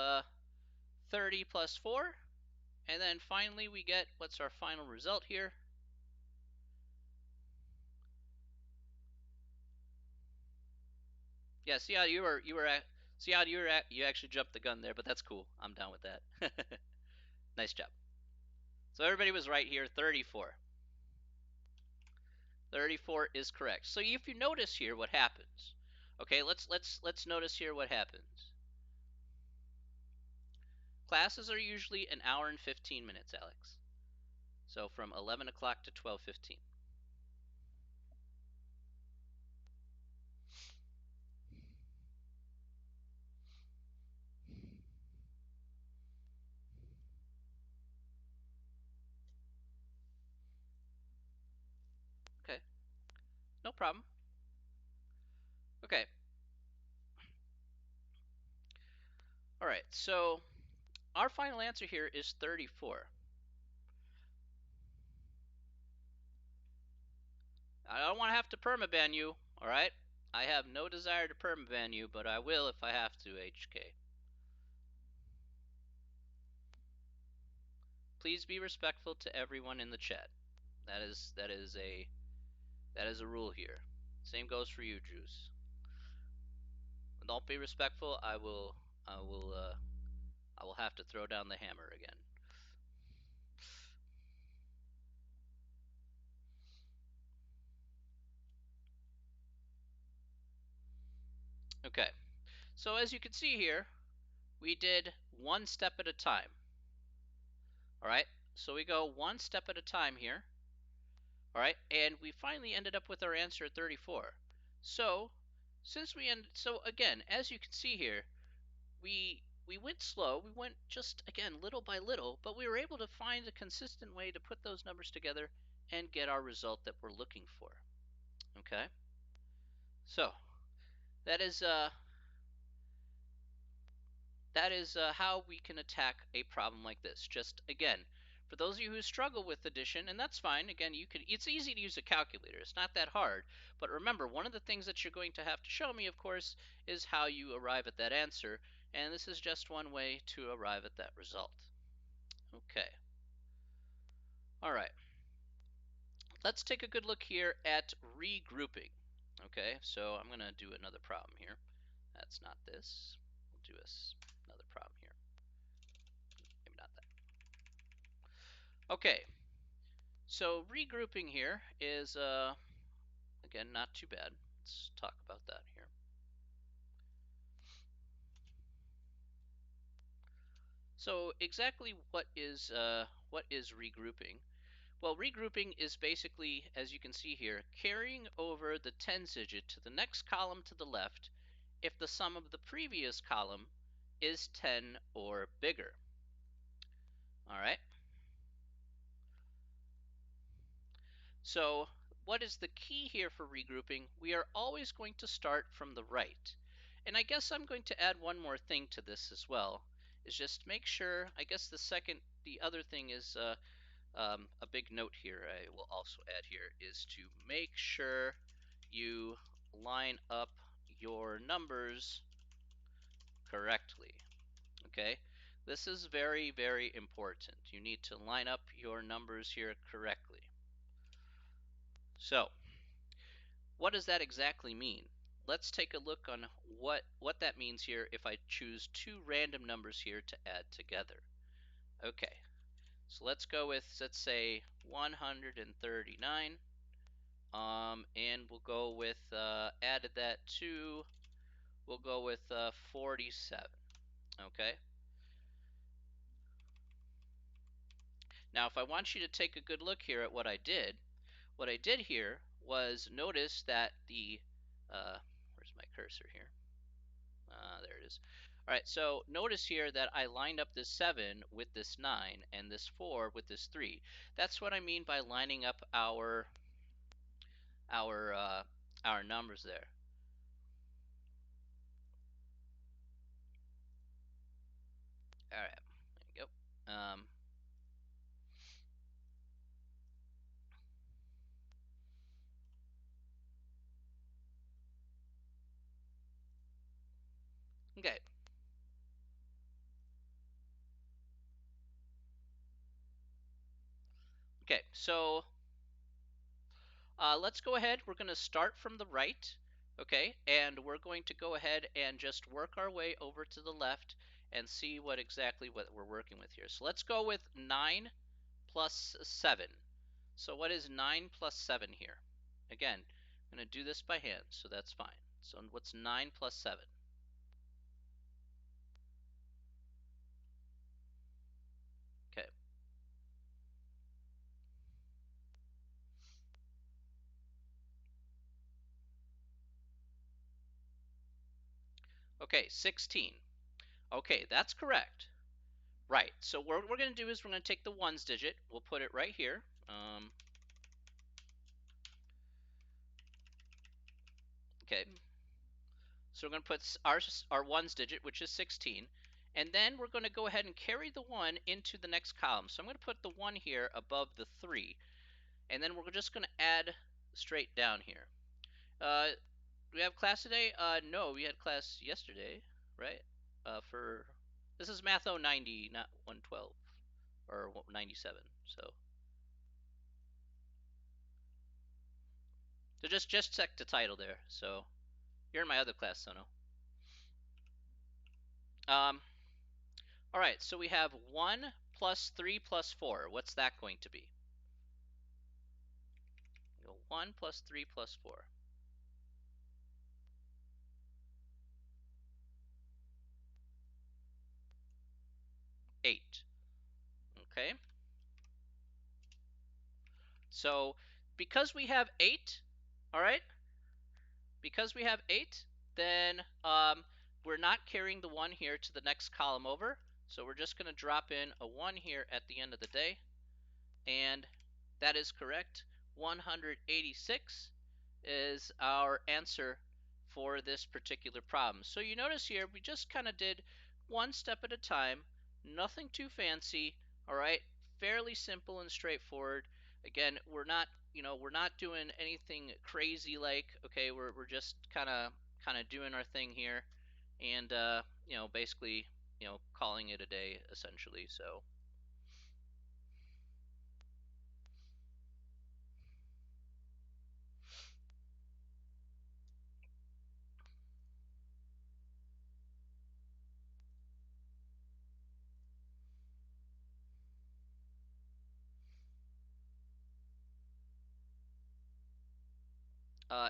30 plus 4. And then finally we get, what's our final result here? Yeah, see how you actually jumped the gun there, but that's cool. I'm down with that. Nice job. So everybody was right here, 34. 34 is correct. So if you notice here what happens. Okay, let's notice here what happens. Classes are usually an hour and 15 minutes, Alex. So from 11 o'clock to 12:15. Okay, no problem. Okay. All right. So our final answer here is 34. I don't want to have to permaban you, all right? I have no desire to permaban you, but I will if I have to, HK. Please be respectful to everyone in the chat. That is a rule here. Same goes for you, Juice. Don't be respectful. I will have to throw down the hammer again. Okay. So as you can see here, we did one step at a time. All right. So we go one step at a time here. All right, and we finally ended up with our answer at 34. So so again, as you can see here, we went slow. We went just again little by little, but we were able to find a consistent way to put those numbers together and get our result that we're looking for. Okay, so that is uh, that is how we can attack a problem like this. Just again, for those of you who struggle with addition, and that's fine. Again, it's easy to use a calculator. It's not that hard. But remember, one of the things that you're going to have to show me, of course, is how you arrive at that answer. And this is just one way to arrive at that result. Okay. All right. Let's take a good look here at regrouping. Okay, so I'm going to do another problem here. That's not this. We'll do another problem here. Maybe not that. Okay, so regrouping here is, again, not too bad. Let's talk about that here. So exactly what is regrouping? Well, regrouping is basically, as you can see here, carrying over the tens digit to the next column to the left if the sum of the previous column is 10 or bigger. All right. So what is the key here for regrouping? We are always going to start from the right. And I guess I'm going to add one more thing to this as well, is just make sure, I guess the other thing is a big note here I will also add here is to make sure you line up your numbers correctly. Okay, this is very, very important. You need to line up your numbers here correctly. So what does that exactly mean? Let's take a look on what that means here if I choose two random numbers here to add together. Okay, so let's go with, let's say 139, and we'll go with added that to, we'll go with 47. Okay, now if I want you to take a good look here at what I did here was notice that the where's my cursor here? There it is. All right, so notice here that I lined up this 7 with this 9 and this 4 with this 3. That's what I mean by lining up our uh, our numbers there. All right, there you go. Okay. Okay, so let's go ahead. We're going to start from the right, okay, and we're going to go ahead and just work our way over to the left and see what exactly what we're working with here. So let's go with 9 plus 7. So what is 9 plus 7 here? Again, I'm going to do this by hand, so that's fine. So what's 9 plus 7? Okay. Okay, 16. Okay, that's correct. Right, so what we're going to do is we're going to take the ones digit. We'll put it right here. Okay, so we're going to put our ones digit, which is 16, and then we're going to go ahead and carry the 1 into the next column. So I'm going to put the 1 here above the 3, and then we're just going to add straight down here. Do we have class today? No, we had class yesterday, right? For this is Math 090, not 112 or 97. So just check the title there. So you're in my other class, Sono. All right, so we have 1 plus 3 plus 4. What's that going to be? Go 1 plus 3 plus 4. 8. Okay. So because we have 8, all right, because we have 8, then we're not carrying the 1 here to the next column over. So we're just going to drop in a 1 here at the end of the day. And that is correct. 186 is our answer for this particular problem. So you notice here we just kind of did one step at a time, nothing too fancy, all right, fairly simple and straightforward. Again, we're not doing anything crazy like, okay, we're just kind of doing our thing here and basically, calling it a day essentially. So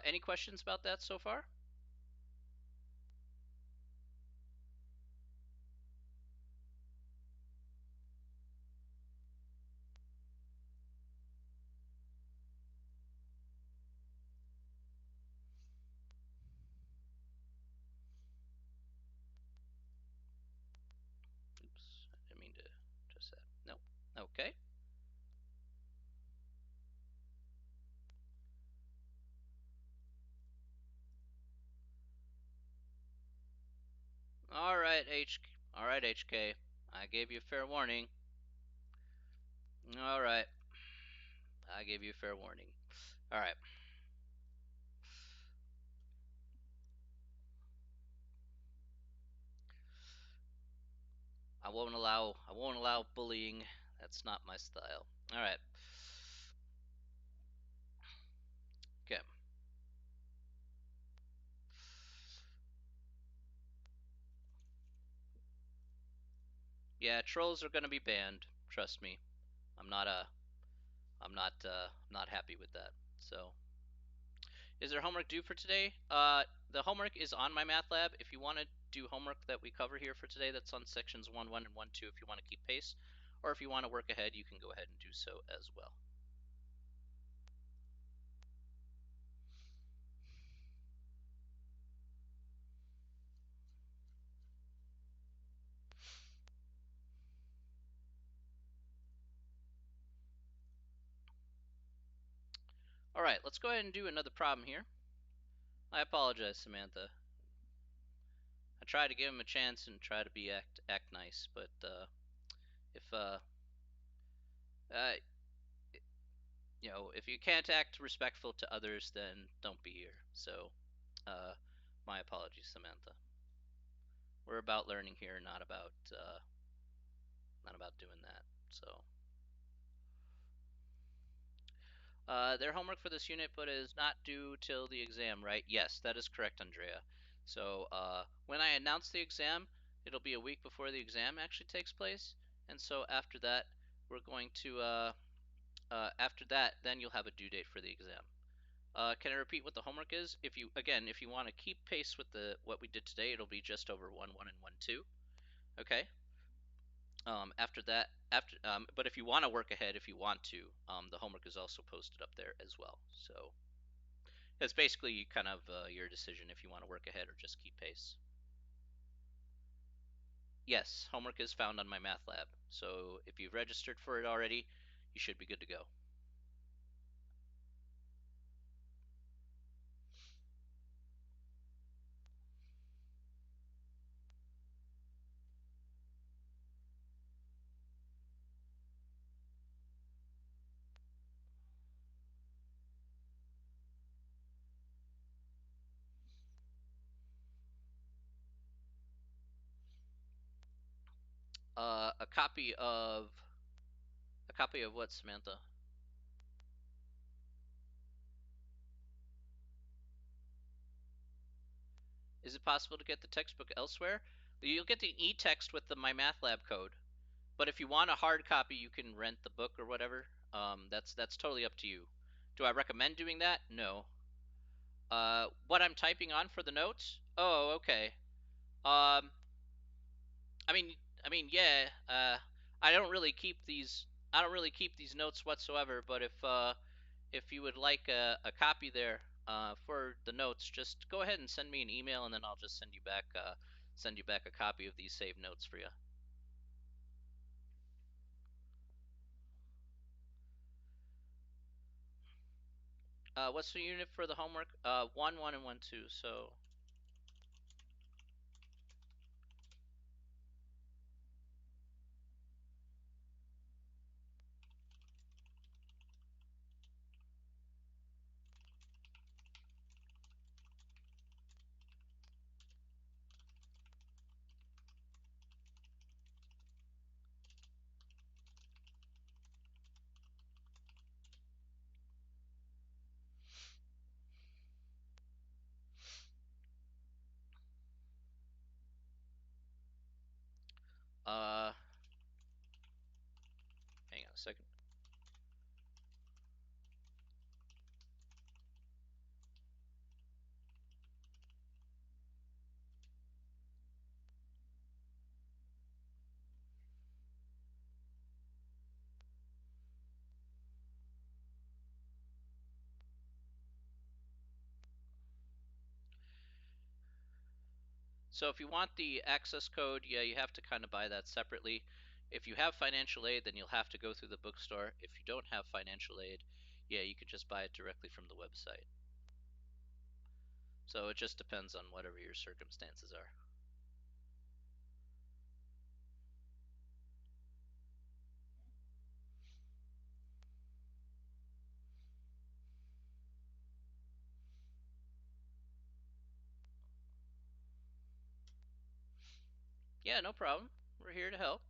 any questions about that so far? All right, HK. I gave you a fair warning. All right. I gave you a fair warning. All right. I won't allow bullying. That's not my style. All right. Okay. Yeah, trolls are gonna be banned. Trust me. I'm not not happy with that. So, is there homework due for today? The homework is on my math lab. If you want to do homework that we cover here for today, that's on sections 1.1 and 1.2 if you want to keep pace, or if you want to work ahead, you can go ahead and do so as well. All right, let's go ahead and do another problem here. I apologize, Samantha. I try to give him a chance and try to be act nice, but if uh, if you can't act respectful to others, then don't be here. So, uh, my apologies, Samantha. We're about learning here, not about doing that. So, their homework for this unit, but is not due till the exam, right? Yes, that is correct, Andrea. So, when I announce the exam, it'll be a week before the exam actually takes place, and so after that, we're going to after that, then you'll have a due date for the exam. Can I repeat what the homework is? If you want to keep pace with what we did today, it'll be just over 1.1 and 1.2. Okay. After that, but if you want to work ahead, if you want to, the homework is also posted up there as well. So it's basically kind of your decision if you want to work ahead or just keep pace. Yes, homework is found on my math lab. So if you've registered for it already, you should be good to go. A copy of what, Samantha? Is it possible to get the textbook elsewhere? You'll get the e-text with the My Math Lab code. But if you want a hard copy, you can rent the book or whatever. That's totally up to you. Do I recommend doing that? No. What I'm typing on for the notes? Oh, okay. Um, I mean, yeah. I don't really keep these. I don't really keep these notes whatsoever. But if you would like a copy there for the notes, just go ahead and send me an email, and then I'll just send you back a copy of these saved notes for you. What's the unit for the homework? 1.1 and 1.2. So Uh, hang on a second. So if you want the access code, yeah, you have to kind of buy that separately. If you have financial aid, then you'll have to go through the bookstore. If you don't have financial aid, yeah, you could just buy it directly from the website. So it just depends on whatever your circumstances are. Yeah, no problem. We're here to help.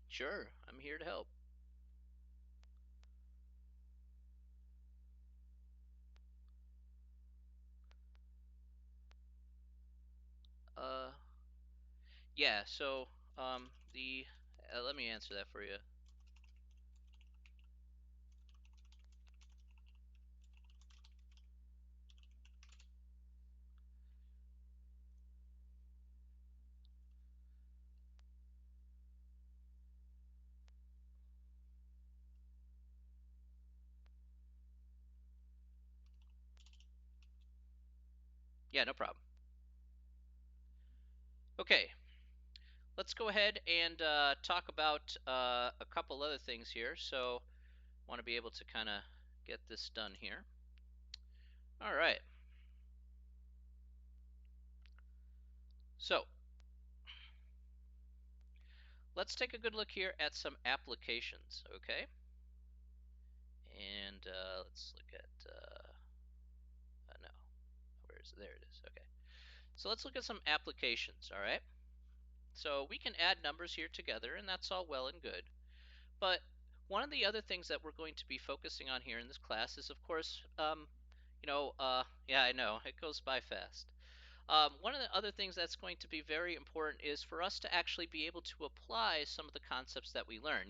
Sure, I'm here to help. Uh, yeah. So, the let me answer that for you. Yeah, no problem. Okay, let's go ahead and talk about a couple other things here. So, want to be able to kind of get this done here. All right. So, let's take a good look here at some applications. Okay, and let's look at no, where's there it is. Okay, so let's look at some applications. All right. So we can add numbers here together, and that's all well and good. But one of the other things that we're going to be focusing on here in this class is, of course, yeah, I know it goes by fast. One of the other things that's going to be very important is for us to actually be able to apply some of the concepts that we learn.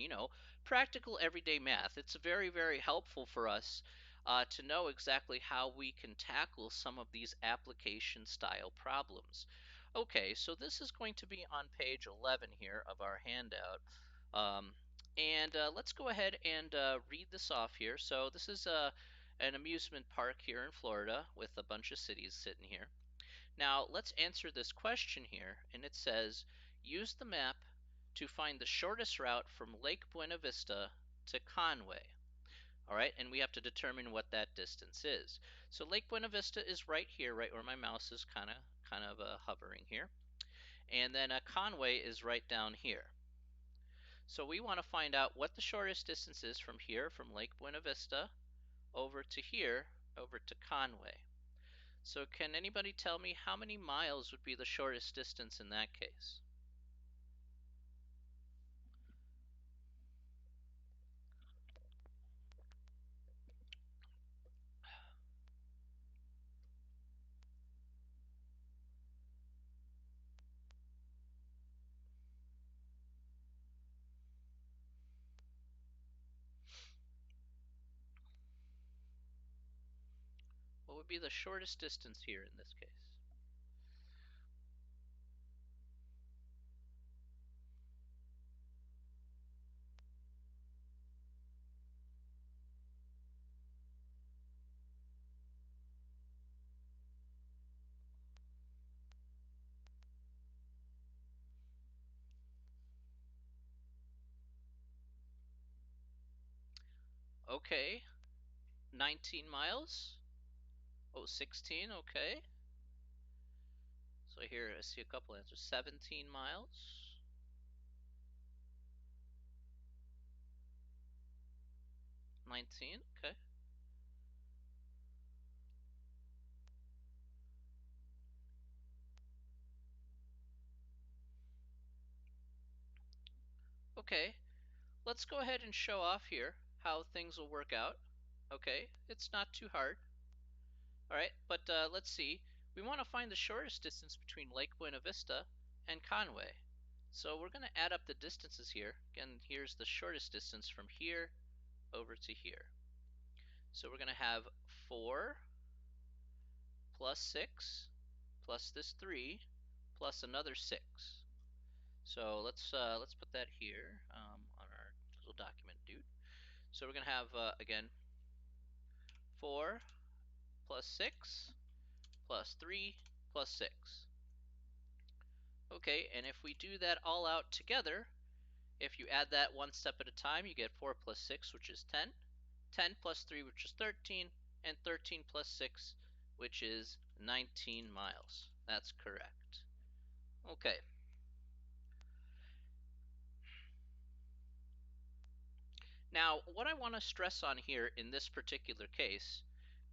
Practical everyday math. It's very, very helpful for us to know exactly how we can tackle some of these application style problems. Okay, so this is going to be on page 11 here of our handout. Um, and let's go ahead and read this off here. So this is an amusement park here in Florida with a bunch of cities sitting here. Now let's answer this question here, and it says, use the map to find the shortest route from Lake Buena Vista to Conway. All right, and we have to determine what that distance is. So Lake Buena Vista is right here, right where my mouse is kind of hovering here. And then Conway is right down here. So we want to find out what the shortest distance is from here, from Lake Buena Vista, over to here, over to Conway. So can anybody tell me how many miles would be the shortest distance in that case? What would be the shortest distance here in this case? Okay, 19 miles? Oh, 16, okay. So here I see a couple answers. 17 miles? 19, okay. Okay, let's go ahead and show off here how things will work out. Okay, it's not too hard. All right, but let's see. We want to find the shortest distance between Lake Buena Vista and Conway. So we're going to add up the distances here. Again, here's the shortest distance from here over to here. So we're going to have 4 plus 6 plus this 3 plus another 6. So let's put that here on our little document, dude. So we're going to have, again, 4 plus 6 plus 3 plus 6. Okay, and if we do that all out together, if you add that one step at a time, you get 4 plus 6, which is 10, 10 plus 3, which is 13, and 13 plus 6, which is 19 miles. That's correct. Okay. Now, what I want to stress on here in this particular case,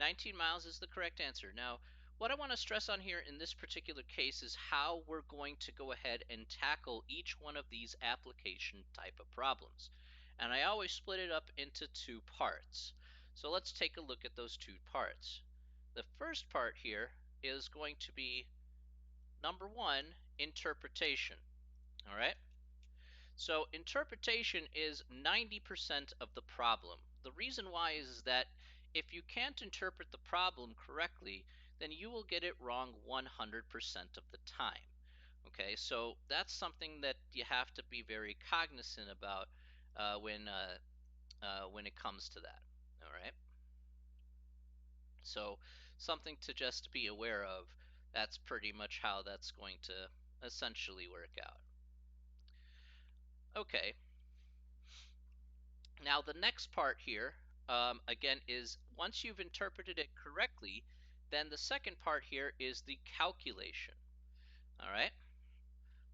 19 miles is the correct answer. Now, what I want to stress on here in this particular case is how we're going to go ahead and tackle each one of these application type of problems. And I always split it up into two parts. So let's take a look at those two parts. The first part here is going to be number one, interpretation. All right. So interpretation is 90% of the problem. The reason why is that if you can't interpret the problem correctly, then you will get it wrong 100% of the time. Okay, so that's something that you have to be very cognizant about when it comes to that. All right, so something to just be aware of. That's pretty much how that's going to essentially work out. Okay, now the next part here, again, is once you've interpreted it correctly, then the second part here is the calculation. All right.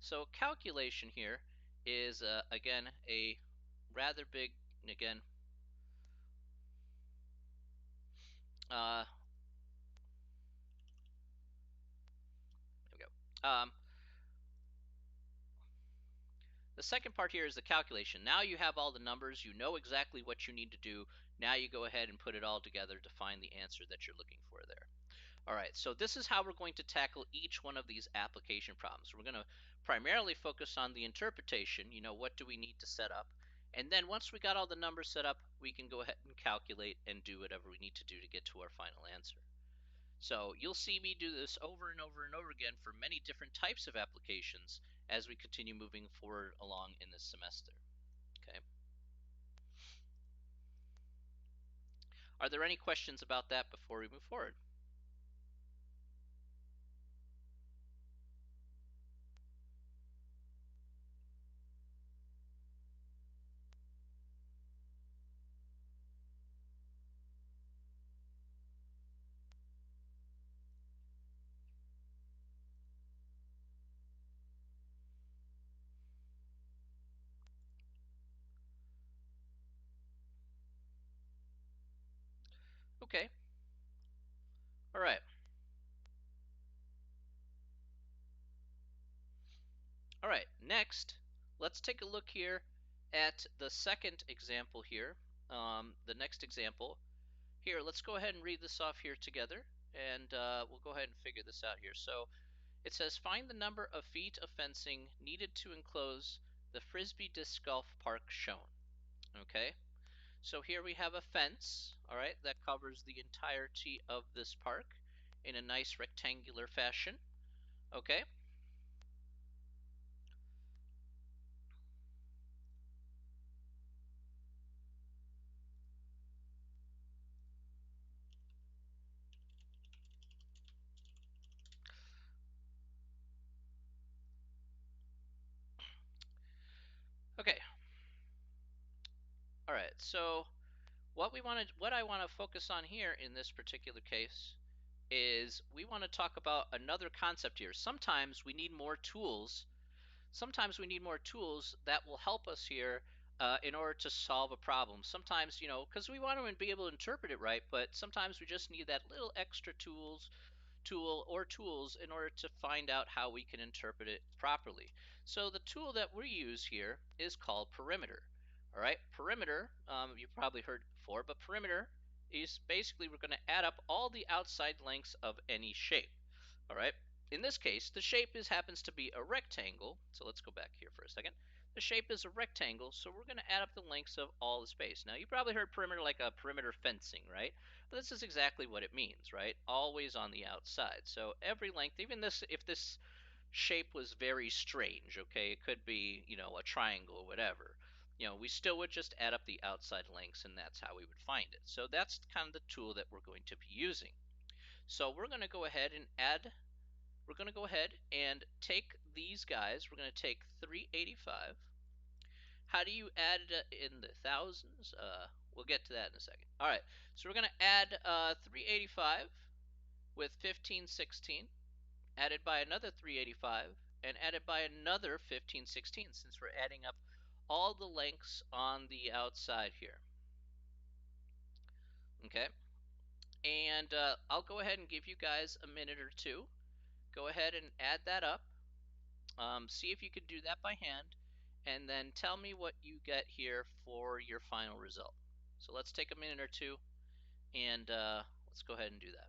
So calculation here is again a rather big, again, uh, there we go. The second part here is the calculation. Now you have all the numbers, you know exactly what you need to do. Now you go ahead and put it all together to find the answer that you're looking for there. All right, so this is how we're going to tackle each one of these application problems. We're going to primarily focus on the interpretation, what do we need to set up? And then once we got all the numbers set up, we can go ahead and calculate and do whatever we need to do to get to our final answer. So you'll see me do this over and over and over again for many different types of applications as we continue moving forward along in this semester. Okay. Are there any questions about that before we move forward? Okay. All right. All right, next, let's take a look here at the second example here. The next example here, let's go ahead and read this off here together, and we'll go ahead and figure this out here. So it says, find the number of feet of fencing needed to enclose the Frisbee Disc Golf Park shown. Okay, so here we have a fence, all right, that covers the entirety of this park in a nice rectangular fashion. Okay. Okay. All right. So what I want to focus on here in this particular case is we want to talk about another concept here. Sometimes we need more tools that will help us here in order to solve a problem. Sometimes, because we want to be able to interpret it right, but sometimes we just need that little extra tool or tools in order to find out how we can interpret it properly. So the tool that we use here is called perimeter. All right, perimeter, you've probably heard before, but perimeter is basically we're going to add up all the outside lengths of any shape. All right, in this case, the shape happens to be a rectangle. So let's go back here for a second. The shape is a rectangle, so we're going to add up the lengths of all the space. Now, you probably heard perimeter like a perimeter fencing, right? But this is exactly what it means, right? Always on the outside. So every length, even this, if this shape was very strange, okay, it could be, a triangle or whatever, we still would just add up the outside lengths, and that's how we would find it. So that's kind of the tool that we're going to be using. So we're going to go ahead and take these guys. We're going to take 385. How do you add it in the thousands? We'll get to that in a second. All right, so we're going to add 385 with 1516, added by another 385, and added by another 1516, since we're adding up all the lengths on the outside here. Okay, and I'll go ahead and give you guys a minute or two. Go ahead and add that up. See if you could do that by hand, and then tell me what you get here for your final result. So let's take a minute or two, and let's go ahead and do that.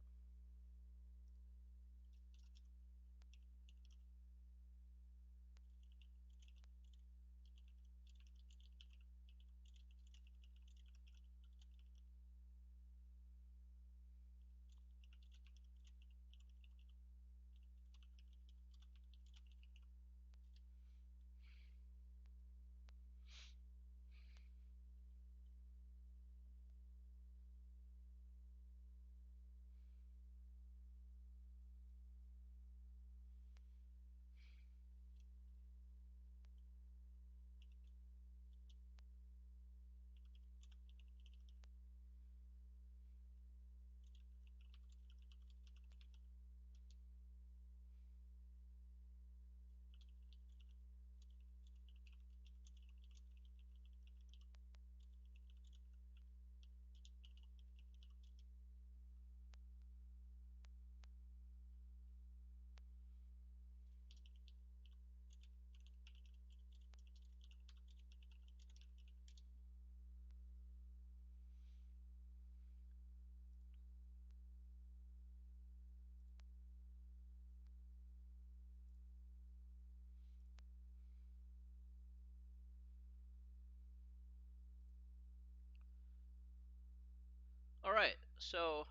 All right, so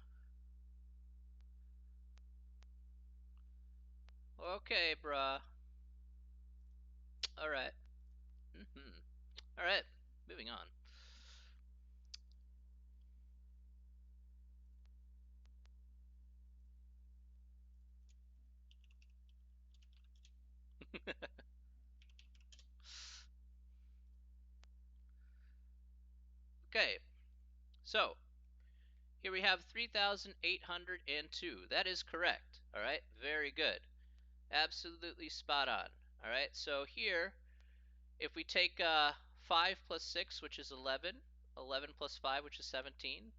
okay, bruh. All right. Mm-hmm. All right, moving on. Okay, so here we have 3,802. That is correct. All right, very good. Absolutely spot on. All right, so here, if we take 5 plus 6, which is 11, 11 plus 5, which is 17,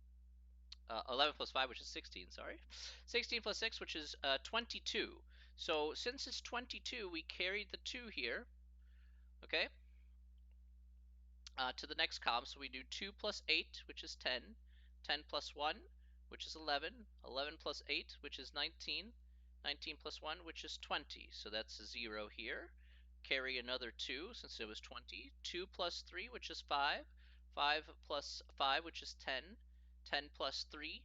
11 plus 5, which is 16, sorry. 16 plus 6, which is 22. So since it's 22, we carried the 2 here, okay, to the next column. So we do 2 plus 8, which is 10, 10 plus 1, which is 11, 11 plus 8, which is 19, 19 plus 1, which is 20. So that's a 0 here. Carry another 2 since it was 20. 2 plus 3, which is 5, 5 plus 5, which is 10, 10 plus 3,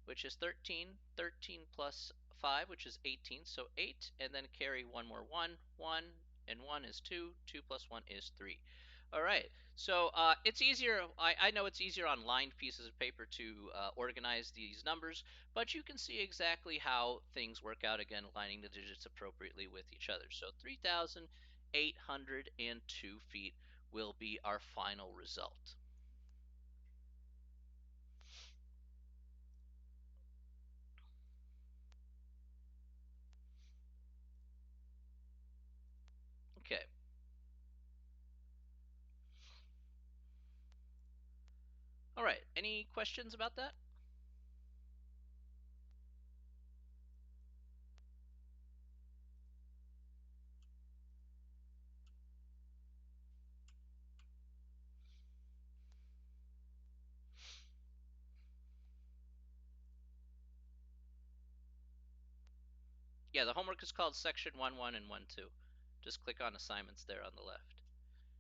which is 13, 13 plus 5, which is 18, so 8, and then carry one more 1, 1, and 1 is 2, 2 plus 1 is 3. All right, so it's easier. I know it's easier on lined pieces of paper to organize these numbers, but you can see exactly how things work out, again, aligning the digits appropriately with each other. So 3,802 feet will be our final result. Okay. All right, any questions about that? Yeah, the homework is called section 1-1 and 1-2. Just click on assignments there on the left.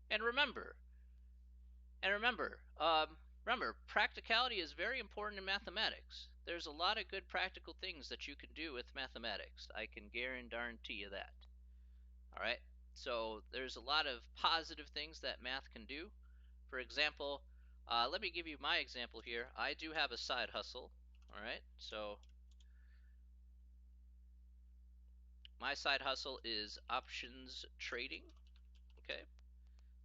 And remember, remember, practicality is very important in mathematics. There's a lot of good practical things that you can do with mathematics. I can guarantee you that. All right. So there's a lot of positive things that math can do. For example, let me give you my example here. I do have a side hustle. All right. So my side hustle is options trading. Okay.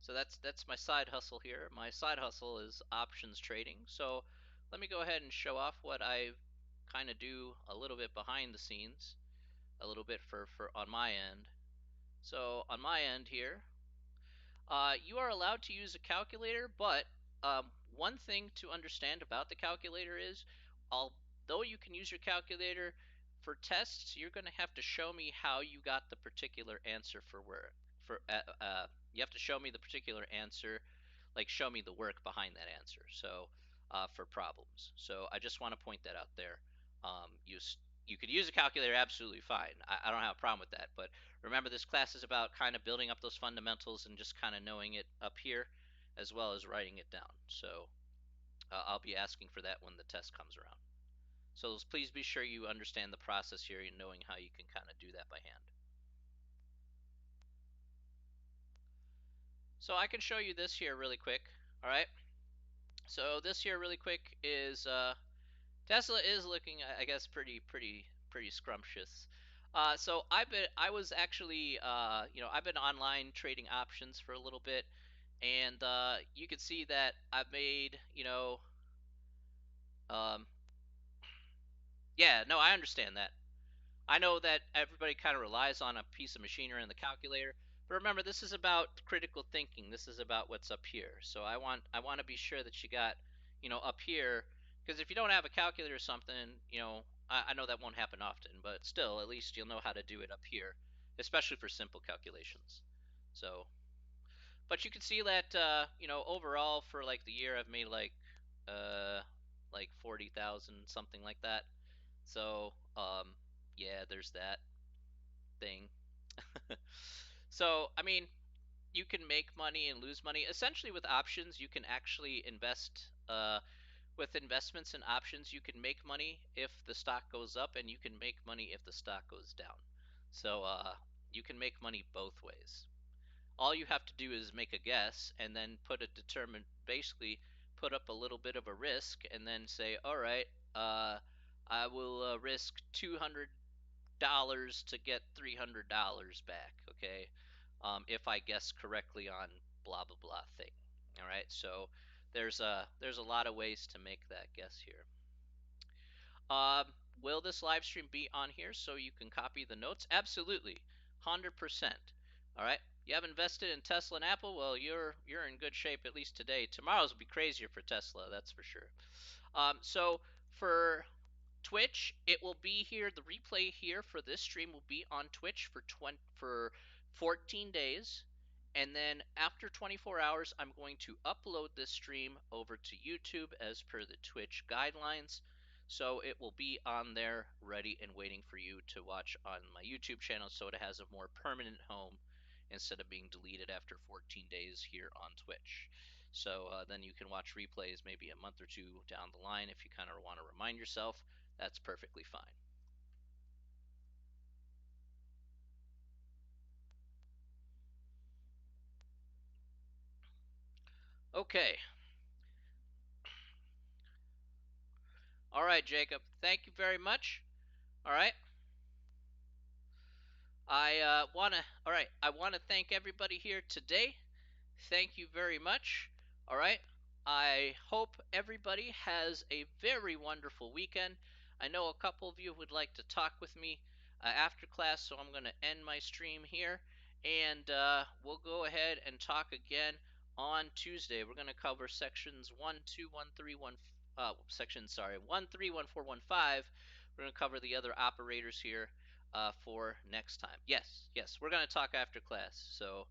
So that's my side hustle here. My side hustle is options trading. So let me go ahead and show off what I've kind of do a little bit behind the scenes, a little bit for on my end. So on my end here, you are allowed to use a calculator, but one thing to understand about the calculator is, although you can use your calculator for tests, you're going to have to show me how you got the particular answer for work. You have to show me the particular answer, like show me the work behind that answer. So for problems. So I just want to point that out there. You you could use a calculator absolutely fine. I don't have a problem with that. But remember, this class is about kind of building up those fundamentals and just kind of knowing it up here as well as writing it down. So I'll be asking for that when the test comes around. So please be sure you understand the process here and knowing how you can kind of do that by hand. So I can show you this here really quick. All right. So this here really quick is Tesla is looking, I guess, pretty scrumptious. So I was actually, I've been online trading options for a little bit, and you can see that I've made, um, yeah, no, I understand that. I know that everybody kind of relies on a piece of machinery and the calculator, but remember, this is about critical thinking. This is about what's up here. So I want to be sure that you got, up here, because if you don't have a calculator or something, I know that won't happen often, but still, at least you'll know how to do it up here, especially for simple calculations. So, but you can see that, overall for like the year, I've made uh, like 40,000, something like that. So, yeah, there's that thing. So, I mean, you can make money and lose money. Essentially, with options, you can actually invest. With investments and options, you can make money if the stock goes up, and you can make money if the stock goes down. So, you can make money both ways. All you have to do is make a guess and then basically put up a little bit of a risk, and then say, all right, I will risk $200 to get $300 back. Okay, if I guess correctly on blah blah blah thing. All right, so there's a lot of ways to make that guess here. Will this live stream be on here so you can copy the notes? Absolutely, 100%. All right, you have invested in Tesla and Apple. Well, you're in good shape at least today. Tomorrow's will be crazier for Tesla, that's for sure. So for Twitch, it will be here. The replay here for this stream will be on Twitch for 14 days. And then after 24 hours, I'm going to upload this stream over to YouTube as per the Twitch guidelines. So it will be on there ready and waiting for you to watch on my YouTube channel, so it has a more permanent home instead of being deleted after 14 days here on Twitch. So then you can watch replays maybe a month or two down the line if you kind of want to remind yourself. That's perfectly fine. Okay. All right, Jacob. Thank you very much. All right. All right. I want to thank everybody here today. Thank you very much. All right. I hope everybody has a very wonderful weekend. I know a couple of you would like to talk with me after class, so I'm going to end my stream here, and we'll go ahead and talk again on Tuesday. We're going to cover sections 1, 2, 1, 3, 1, sections, sorry, 1, 3, 1, 4, 1, 5. We're going to cover the other operators here for next time. Yes, yes, we're going to talk after class. So,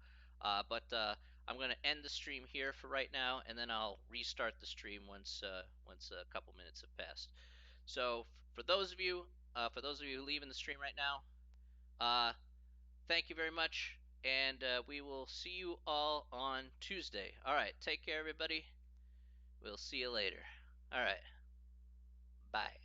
but I'm going to end the stream here for right now, and then I'll restart the stream once a couple minutes have passed. So for those of you who leaving the stream right now, thank you very much, and we will see you all on Tuesday. All right, take care, everybody. We'll see you later. All right, bye.